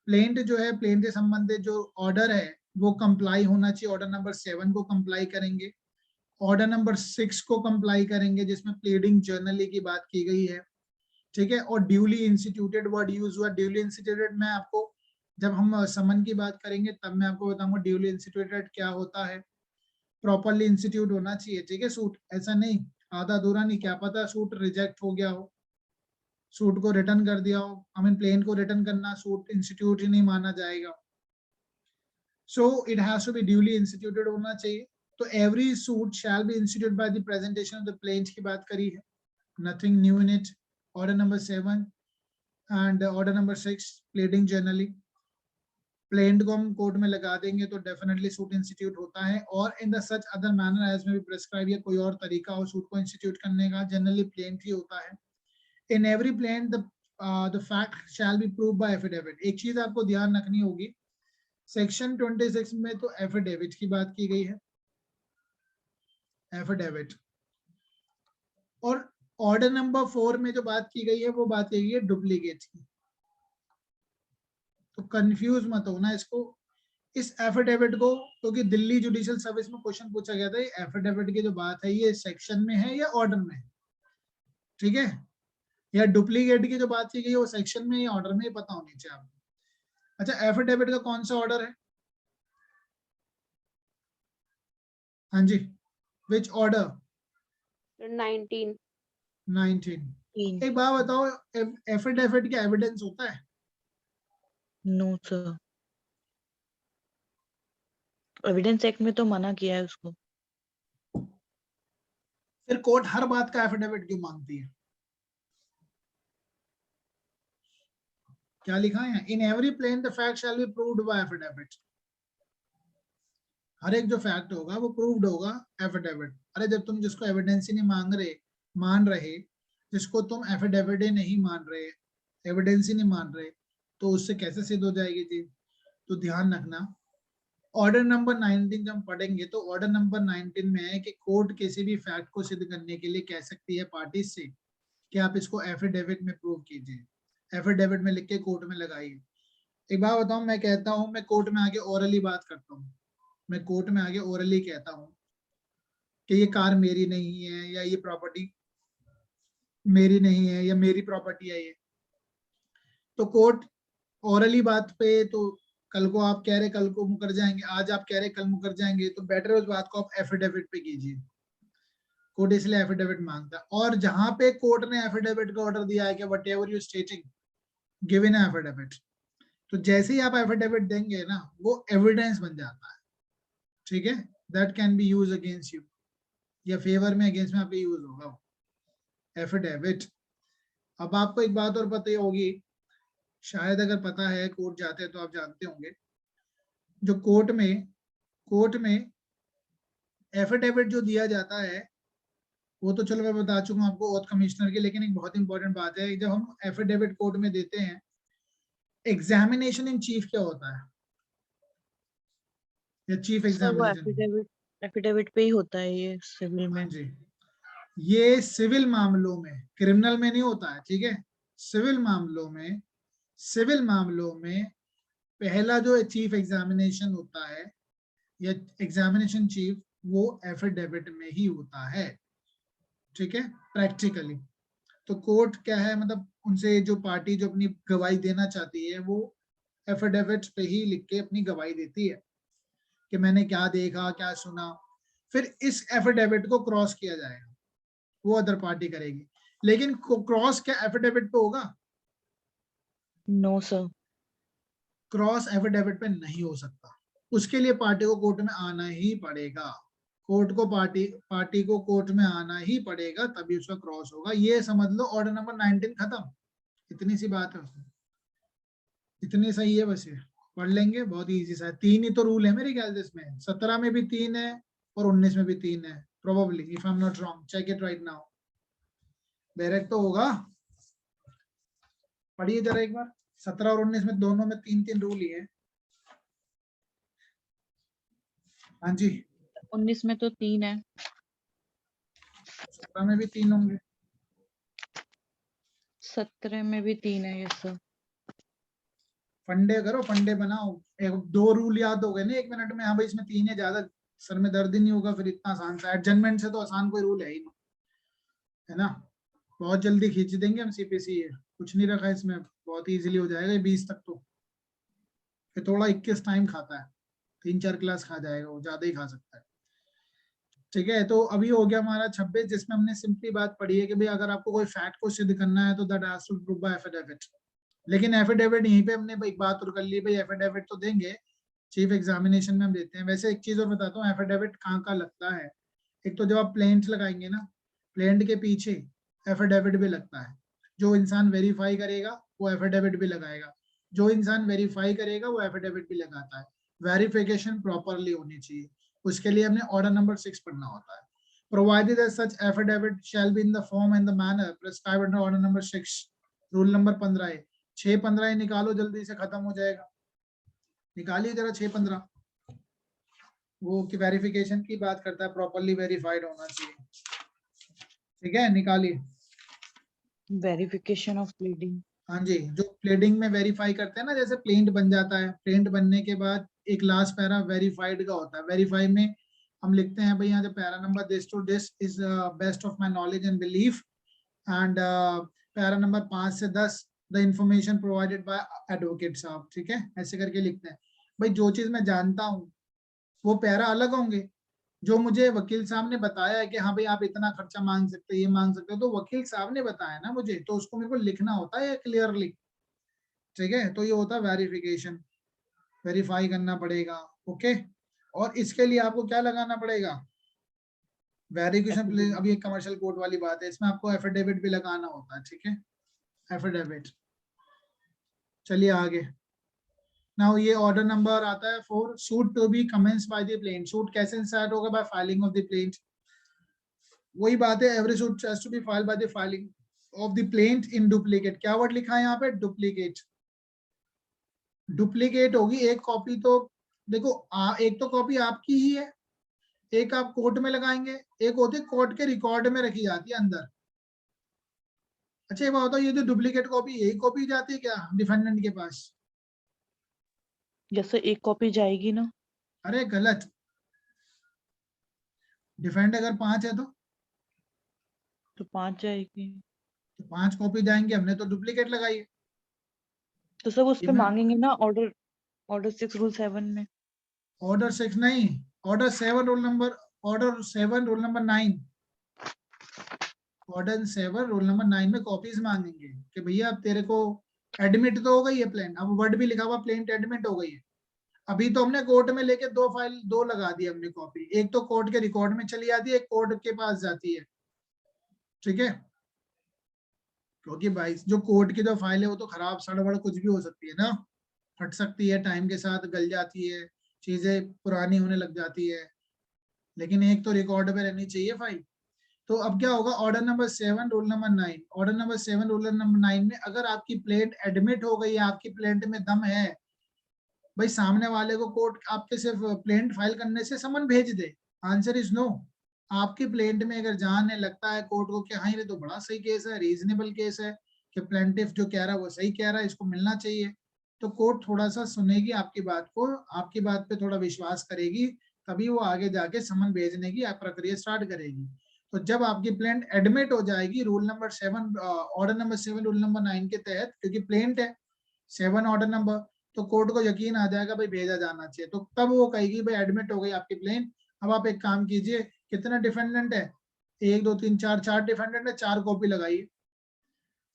Plaint जो है, प्लेंट से संबंधित जो ऑर्डर है वो कंप्लाई होना चाहिए. ऑर्डर नंबर 7 को कंप्लाई करेंगे. ऑर्डर नंबर 6 को कंप्लाई करेंगे जिसमें प्लीडिंग जर्नली की बात की गई है. ठीक है, और ड्यूली इंस्टीट्यूटेड वर्ड यूज हुआ. ड्यूली इंस्टीट्यूटेड मैं आपको जब हम समन की बात करेंगे तब मैं आपको बताऊंगा ड्यूली इंस्टीट्यूटेड क्या होता है. प्रॉपरली इंस्टीट्यूट होना चाहिए. ठीक है, सूट ऐसा नहीं आधा अधूरा नहीं. क्या पता सूट रिजेक्ट हो गया हो, सूट को रिटर्न कर दिया हो. आई मीन प्लेन को रिटर्न करना सूट इंस्टीट्यूट ही नहीं माना जाएगा. So it has to be duly instituted होना चाहिए. तो every suit shall be institute by the presentation of the plaint की बात करी है. Nothing new in it. Order number 7 and order number 6 pleading generally. Plaint को हम कोर्ट में लगा देंगे तो डेफिनेटली सूट इंस्टीट्यूट होता है. और in the such other manner as में भी प्रिस्क्राइब, या कोई और तरीका हो सूट को इंस्टीट्यूट करने का, जनरली प्लेंट ही होता है. In every plaint the fact shall B prove by affidavit. एक चीज आपको ध्यान रखनी होगी, सेक्शन 26 में तो एफिडेविट की बात की गई है. एफिडेविट. और ऑर्डर नंबर 4 में जो बात की गई है वो बात की गई है डुप्लीकेट की. तो कंफ्यूज मत होना इसको, इस एफिडेविट को, क्योंकि दिल्ली जुडिशियल सर्विस में क्वेश्चन पूछा गया था एफिडेविट की जो बात है ये सेक्शन में है या ऑर्डर में है. ठीक है, या डुप्लीकेट की जो बात की गई है वो सेक्शन में या ऑर्डर में, पता होनी चाहिए आपको. अच्छा, एफिडेविट का कौन सा ऑर्डर है? हाँ जी, विच ऑर्डर? 19. 19. एक बात बताओ, एफिडेविट का एविडेंस होता है? नो सर, एविडेंस एक्ट में तो मना किया है उसको. फिर कोर्ट हर बात का एफिडेविट क्यों मांगती है? क्या लिखा है? In every plaint the fact shall be proved by affidavit. हर एक जो फैक्ट होगा वो प्रूव्ड होगा एफिडेविट. अरे जब तुम जिसको एविडेंस ही नहीं मान रहे, जिसको तुम एफिडेविट ही नहीं मान रहे, एविडेंस ही नहीं मान रहे, तो उससे कैसे सिद्ध हो जाएगी चीज? तो ध्यान रखना, ऑर्डर नंबर 19 जब हम पढ़ेंगे तो ऑर्डर नंबर 19 में है कि कोर्ट किसी भी फैक्ट को सिद्ध करने के लिए कह सकती है पार्टी से कि आप इसको एफिडेविट में प्रूव कीजिए. एफिडेविट में लिख के कोर्ट में लगाइए. एक बात बताऊं, मैं कहता हूं मैं कोर्ट में आके ओरली बात करता हूं, मैं कोर्ट में आगे ओरली कहता हूं कि ये कार मेरी नहीं है, या ये प्रॉपर्टी मेरी नहीं है, या मेरी प्रॉपर्टी है ये, तो कोर्ट ओरली बात पे, तो कल को आप कह रहे कल को मुकर जाएंगे, आज आप कह रहे कल मुकर जाएंगे, तो बेटर है उस बात को आप एफिडेविट पे कीजिए. कोर्ट इसलिए एफिडेविट मांगता है. और जहां पे कोर्ट ने एफिडेविट का ऑर्डर दिया है कि what ever you स्टेटिंग give in affidavit, तो जैसे ही आप एफिडेविट देंगे ना वो एविडेंस बन जाता है. ठीक है, that can B use against you, या फेवर में अगेंस्ट में आपके यूज होगा एफिडेविट. अब आपको एक बात और पता ही होगी, शायद अगर पता है, कोर्ट जाते हैं तो आप जानते होंगे, जो कोर्ट में एफिडेविट जो दिया जाता है, वो तो चलो मैं बता चुका हूँ आपको ओथ कमिश्नर की, लेकिन एक बहुत इंपॉर्टेंट बात है, जब हम एफिडेविट कोर्ट में देते हैं, एग्जामिनेशन इन चीफ क्या होता है, या चीफ सर वो एग्जामिनेशन? एफिडेविट पे ही होता है ये सिविल में। हाँ जी, ये सिविल मामलों में, क्रिमिनल में नहीं होता है, ठीक है। सिविल मामलों में पहला जो चीफ एग्जामिनेशन होता है या एग्जामिनेशन चीफ, वो एफिडेविट में ही होता है, ठीक है, प्रैक्टिकली। तो कोर्ट क्या है, मतलब उनसे जो पार्टी जो अपनी गवाही देना चाहती है, वो एफिडेविट पे ही लिख के अपनी गवाही देती है कि मैंने क्या देखा, क्या सुना। फिर इस एफिडेविट को क्रॉस किया जाएगा, वो अदर पार्टी करेगी, लेकिन क्रॉस क्या एफिडेविट पे होगा? No sir. क्रॉस एफिडेविट पे नहीं हो सकता, उसके लिए पार्टी को कोर्ट में आना ही पड़ेगा। पार्टी को कोर्ट में आना ही पड़ेगा, तभी उसका क्रॉस होगा। ये समझ लो ऑर्डर नंबर 19 खत्म, इतनी सी बात है उसमें, इतनी सही है। बस ये पढ़ लेंगे, बहुत इजी सा है। 3 ही तो रूल है मेरे ख्याल से इसमें, 17 में भी 3 है और 19 में भी 3 है, probably, if I am not wrong, check it right now. Direct तो होगा, पढ़िए जरा एक बार, 17 और 19 में दोनों में 3 रूल ही है। हाँ जी, 19 में तो 3 है। 17 में भी 3 होंगे। 17 में भी 3 है, यस सर। फंडे करो, फंडे बनाओ, 2 रूल याद हो गए ना 1 मिनट में। हाँ भाई, इसमें 3 है, ज्यादा सर में दर्द ही नहीं होगा फिर, इतना आसान सा। एडजमेंट से तो आसान कोई रूल है ही नहीं, है ना। बहुत जल्दी खींच देंगे हम सीपीसी, कुछ नहीं रखा इसमें, बहुत इजीली हो जाएगा 20 तक। तो फिर थोड़ा 21 टाइम खाता है, 3-4 क्लास खा जाएगा, वो ज्यादा ही खा सकता है, ठीक है। तो अभी हो गया हमारा 26, जिसमें हमने सिंपली बात पढ़ी है कि भाई अगर आपको कोई फैक्ट को सिद्ध करना है तो that has to prove by affidavit. लेकिन एफिडेविट यहीं पे हमने एक बात और कर ली, भाई एफिडेविट तो देंगे, चीफ एग्जामिनेशन में हम देते हैं। वैसे एक चीज और बताता हूँ, एफिडेविट कहाँ कहाँ लगता है। एक तो जब आप प्लेंट लगाएंगे ना, प्लेंट के पीछे एफिडेविट भी लगता है। जो इंसान वेरीफाई करेगा वो एफिडेविट भी लगाएगा, जो इंसान वेरीफाई करेगा वो एफिडेविट भी लगाता है। वेरिफिकेशन प्रॉपरली होनी चाहिए, उसके लिए हमने ऑर्डर नंबर 6 पढ़ना होता है। Provided as such affidavit shall be in the form and the manner prescribed under order number 6। Rule number 15 है, 6-15 निकालो, जल्दी से खत्म हो जाएगा। निकालिए जरा 6-15, वो की वेरिफिकेशन की बात करता है, प्रॉपरली वेरीफाइड होना चाहिए, ठीक है, निकालिए। Verification of pleading. हाँ जी, जो प्लेडिंग में वेरीफाई करते हैं ना, जैसे प्लेंट बन जाता है, प्लेंट बनने के बाद एक लास्ट पैरा वेरीफाइड का होता है। वेरीफाई में हम लिखते हैं भाई यहाँ जो para number this to this is best of my knowledge and belief, and para number 5 से 10 the information provided by advocate साहब, ठीक है, ऐसे करके लिखते हैं। भाई जो चीज मैं जानता हूँ वो पैरा अलग होंगे, जो मुझे वकील साहब ने बताया है कि हाँ भाई आप इतना खर्चा मांग सकते हैं, ये मांग सकते हो, तो वकील साहब ने बताया ना मुझे, तो उसको मेरे को लिखना होता है क्लियरली, ठीक है। तो ये होता है वेरिफिकेशन, वेरीफाई करना पड़ेगा, ओके। और इसके लिए आपको क्या लगाना पड़ेगा, वेरिफिकेशन। अभी एक कमर्शियल कोर्ट वाली बात है, इसमें आपको एफिडेविट भी लगाना होता है, ठीक है, एफिडेविट। चलिए आगे। नाउ ये ऑर्डर नंबर आता है 4, suit to be commence by the plaint. Suit कैसे स्टार्ट होगा, by filing of the plaint. वही बात है, every suit has to be filed by the filing of the plaint in duplicate. क्या word लिखा है यहाँ पे, डुप्लीकेट। डुप्लीकेट होगी एक कॉपी, तो देखो एक तो कॉपी आपकी ही है, एक आप कोर्ट में लगाएंगे, एक होती है कोर्ट के रिकॉर्ड में रखी जाती है अंदर। अच्छा ये बात बताओ, ये जो डुप्लीकेट कॉपी, यही कॉपी जाती है क्या डिफेंडेंट के पास? जैसे एक कॉपी जाएगी ना। अरे गलत, डिफेंड अगर 5 है तो 5 जाएगी। तो 5 कॉपी जाएंगे, हमने तो डुप्लीकेट लगाई है। तो सब उस ये पे मैं मांगेंगे ना, ऑर्डर 6 रूल 7 में। ऑर्डर 6 नहीं, order 7 roll number, order 7 roll number 9, order 7 roll number 9 में कॉपीज मांगेंगे कि भैया अब तेरे को एडमिट तो हो गई है प्लेन, अब वर्ड भी लिखा हुआ प्लेन एडमिट हो गई है। अभी तो हमने कोर्ट में लेके 2 फाइल 2 लगा दी हमने कॉपी, एक तो कोर्ट के रिकॉर्ड में चली जाती है, एक कोर्ट के पास जाती है, ठीक है। क्योंकि भाई जो कोर्ट की जो फाइल है वो तो खराब सड़बड़ कुछ भी हो सकती है ना, फट सकती है, टाइम के साथ गल जाती है, चीजें पुरानी होने लग जाती है, लेकिन एक तो रिकॉर्ड पे रहनी चाहिए फाइल। तो अब क्या होगा, order number 7 rule number 9, order number 7 rule number 9 में अगर आपकी प्लेंट एडमिट हो गई है, आपकी प्लेंट में दम है, भाई सामने वाले को कोर्ट आपके सिर्फ प्लेंट फाइल करने से समन भेज दे? Answer is no. आपकी प्लेंट में अगर जानने लगता है कोर्ट को कि हाँ ये तो बड़ा सही केस है, रीजनेबल केस है, कि प्लेंटिफ जो कह रहा है वो सही कह रहा है, इसको मिलना चाहिए, तो कोर्ट थोड़ा सा सुनेगी आपकी बात को, आपकी बात पे थोड़ा विश्वास करेगी, तभी वो आगे जाके समन भेजने की प्रक्रिया स्टार्ट करेगी। तो जब आपकी प्लेंट एडमिट हो जाएगी rule number 7 order number 7 rule number 9 के तहत, क्योंकि प्लेंट है 7 ऑर्डर नंबर, तो कोर्ट को यकीन आ जाएगा भाई भेजा जाना चाहिए, तो तब वो कहेगी भाई एडमिट हो गई आपकी प्लेन। अब आप एक काम कीजिए, कितना डिफेंडेंट है, 1 2 3 4, 4 डिफेंडेंट है, 4 कॉपी लगाइए,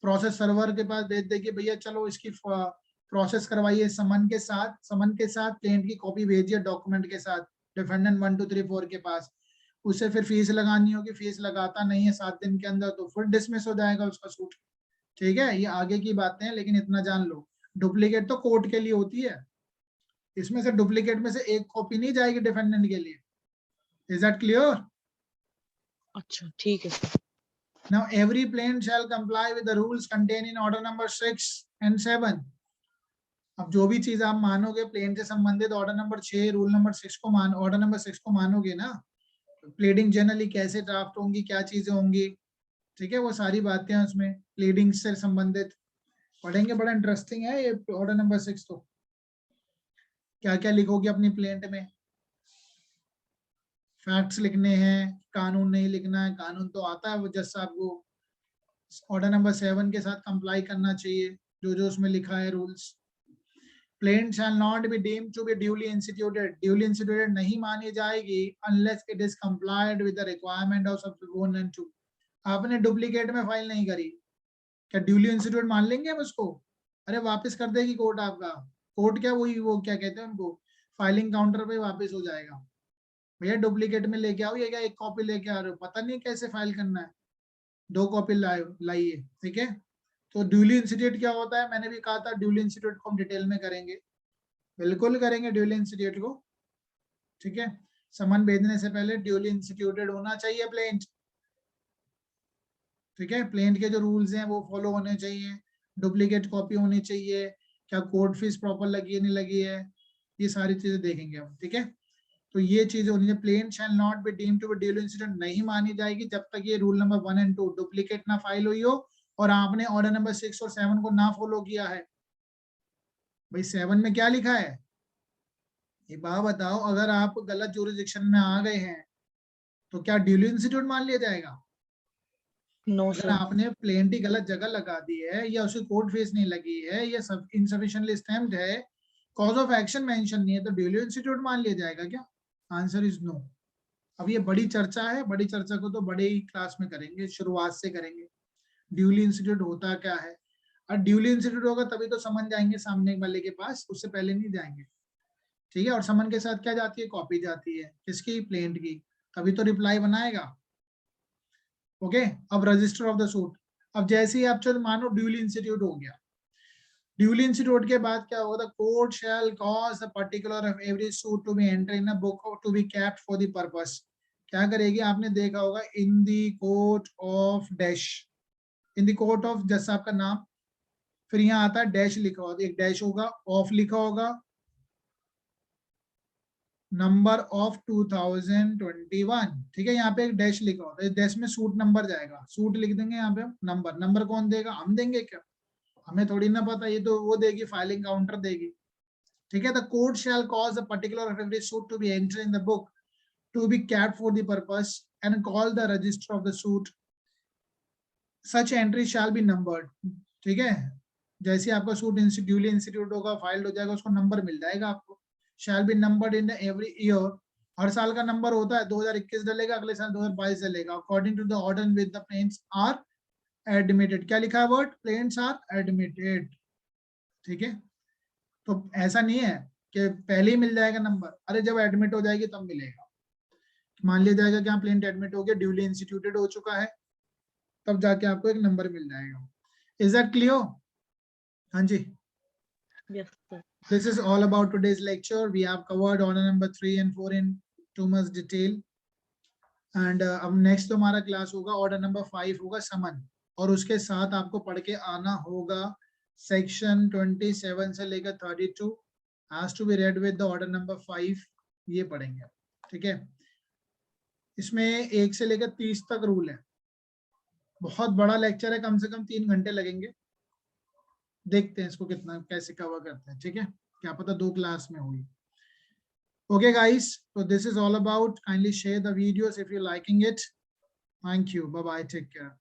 प्रोसेस सर्वर के पास भेज देगी, भैया चलो इसकी प्रोसेस करवाइए समन के साथ, समन के साथ प्लेंट की कॉपी भेजिए डॉक्यूमेंट के साथ डिफेंडेंट 1 2 3 4 के पास। उसे फिर फीस लगानी होगी, फीस लगाता नहीं है 7 दिन के अंदर तो फिर डिसमिस हो जाएगा उसका सूट। ठीक है, ये आगे की बातें हैं, लेकिन इतना जान लो, डुप्लीकेट तो कोर्ट के लिए होती है, इसमें से डुप्लीकेट में से एक कॉपी नहीं जाएगी डिफेंडेंट के लिए। Is that clear? अच्छा ठीक है sir. Now every plaintiff shall comply with the rules contained in order number 6 and 7. अब जो भी चीज आप मानोगे प्लेन से संबंधित ऑर्डर नंबर 6 रूल नंबर 6 को मान, ऑर्डर नंबर 6 को मानोगे ना, प्लीडिंग जनरली कैसे ड्राफ्ट होंगी, क्या चीजें होंगी, ठीक है, वो सारी बातें हैं उसमें प्लीडिंग से संबंधित पढ़ेंगे, बड़ा इंटरेस्टिंग है ये ऑर्डर नंबर 6। तो क्या क्या लिखोगे अपनी प्लेंट में, फैक्ट्स लिखने हैं, कानून नहीं लिखना है, कानून तो आता है वो जज साहब को, ऑर्डर नंबर 7 के साथ कंप्लाई करना चाहिए जो जो उसमें लिखा है rules. Plaint shall not be deemed to be duly instituted, duly instituted नहीं मानी जाएगी unless it is complied with the requirement of sub 1 and 2। आपने डुप्लीकेट में फाइल नहीं करी, क्या ड्यूली इंस्टीट्यूट मान लेंगे हम उसको? अरे वापस कर देगी कोर्ट आपका, कोर्ट क्या वही वो क्या कहते हैं उनको, फाइलिंग काउंटर पे वापस हो जाएगा, भैया डुप्लीकेट में लेके आओ, ये क्या एक कॉपी लेके आ रहे हो, पता नहीं कैसे फाइल करना है, 2 कॉपी लाइए। ठीक है, तो ड्यूली इंस्टीट्यूट क्या होता है, मैंने भी कहा था ड्यूली इंस्टीट्यूट को हम डिटेल में करेंगे, बिल्कुल करेंगे ड्यूली इंस्टीट्यूट को। ठीक है, समन भेजने से पहले ड्यूली इंस्टीट्यूटेड होना चाहिए प्लेंट। ठीक है, प्लेंट के जो रूल्स हैं वो फॉलो होने चाहिए, डुप्लीकेट कॉपी होनी चाहिए, क्या कोर्ट फीस प्रॉपर लगी है नहीं लगी है, ये सारी चीजें देखेंगे हम। ठीक है, तो ये चीजें होनी चाहिए, plaint shall not be deemed to be duly instituted नहीं मानी जाएगी जब तक ये रूल नंबर 1 and 2 डुप्लीकेट ना फाइल हुई हो और आपने ऑर्डर नंबर 6 और 7 को ना फॉलो किया है। भाई 7 में क्या लिखा है, ये बात बताओ, अगर आप गलत जुरिडिक्शन में आ गए हैं तो क्या ड्यूली इंस्टीट्यूट मान लिया जाएगा? नो अगर सर। आपने प्लेंटी गलत जगह लगा दी है या उसकी कोर्ट फीस नहीं लगी है या सब इनसफिशिएंटली स्टैम्प्ड है, कॉज ऑफ एक्शन मेंशन नहीं है, तो ड्यूली इंस्टीट्यूट मान लिया जाएगा क्या? Answer is no. अब ये बड़ी चर्चा है, बड़ी चर्चा को तो बड़े ही क्लास में करेंगे, शुरुआत से करेंगे, ड्यूली इंस्टीट्यूट होता क्या है, और ड्यूली इंस्टीट्यूट होगा तभी तो समन जाएंगे सामने वाले के पास, उससे पहले नहीं जाएंगे। ठीक है, और समन के साथ क्या जाती है, कॉपी जाती है, किसकी, प्लेंट की, तभी तो रिप्लाई बनाएगा। ओके, अब रजिस्टर ऑफ द सूट, अब जैसे ही आप चलो मानो ड्यूली इंस्टीट्यूट हो गया, ड्यूली इंस्टीट्यूट के बाद क्या होगा, court shall cause the particular of every suit to be enter in a book to be kept for the purpose. क्या करेगी, आपने देखा होगा in the court of dash, in the court of जज साहब का नाम, फिर यहाँ आता है डैश लिखा होगा, एक डैश होगा, ऑफ लिखा होगा, नंबर ऑफ 2021। ठीक है, यहाँ पे एक डैश लिखा होता है, इस डैश में सूट नंबर जाएगा, सूट लिख देंगे यहाँ पे, नंबर, नंबर कौन देगा, हम देंगे क्या, हमें थोड़ी ना पता, ये तो वो देगी, फाइलिंग काउंटर देगी। ठीक है, the court shall cause the particular of every suit to be enter in the book to be kept for the purpose and call the register of the suit, such entry shall be numbered. ठीक है, जैसे आपका suit duly institute होगा, filed हो जाएगा, उसको number मिल जाएगा आपको, shall be numbered in every year, हर साल का नंबर होता है, 2021 डलेगा, अगले साल 2022 डलेगा, according to the order with the plaints are admitted. क्या लिखा है वर्ड, प्लेन्स आर एडमिटेड। ठीक है, तो ऐसा नहीं है कि पहले ही मिल जाएगा नंबर, अरे जब एडमिट हो जाएगी तब मिलेगा, मान लिया जाएगा कि हाँ प्लेंट एडमिट हो गया, ड्यूली इंस्टीट्यूटेड हो चुका है, तब जाके आपको एक नंबर मिल जाएगा। Is that clear? हाँ जी. Yes, sir. This is all about today's lecture. We have covered order number 3 and 4 in too much detail. And अब next तो हमारा क्लास होगा order number 5 होगा समन, और उसके साथ आपको पढ़ के आना होगा section 27 से लेकर 32 has to be read with the order number 5. ये पढ़ेंगे, ठीक है. इसमें 1 से लेकर 30 तक रूल है. बहुत बड़ा लेक्चर है, कम से कम 3 घंटे लगेंगे. देखते हैं इसको कितना कैसे कवर करते हैं, ठीक है. क्या पता 2 क्लास में होगी. Okay guys, so this is all about. Kindly share the videos if you're liking it. Thank you. Bye bye. Take care.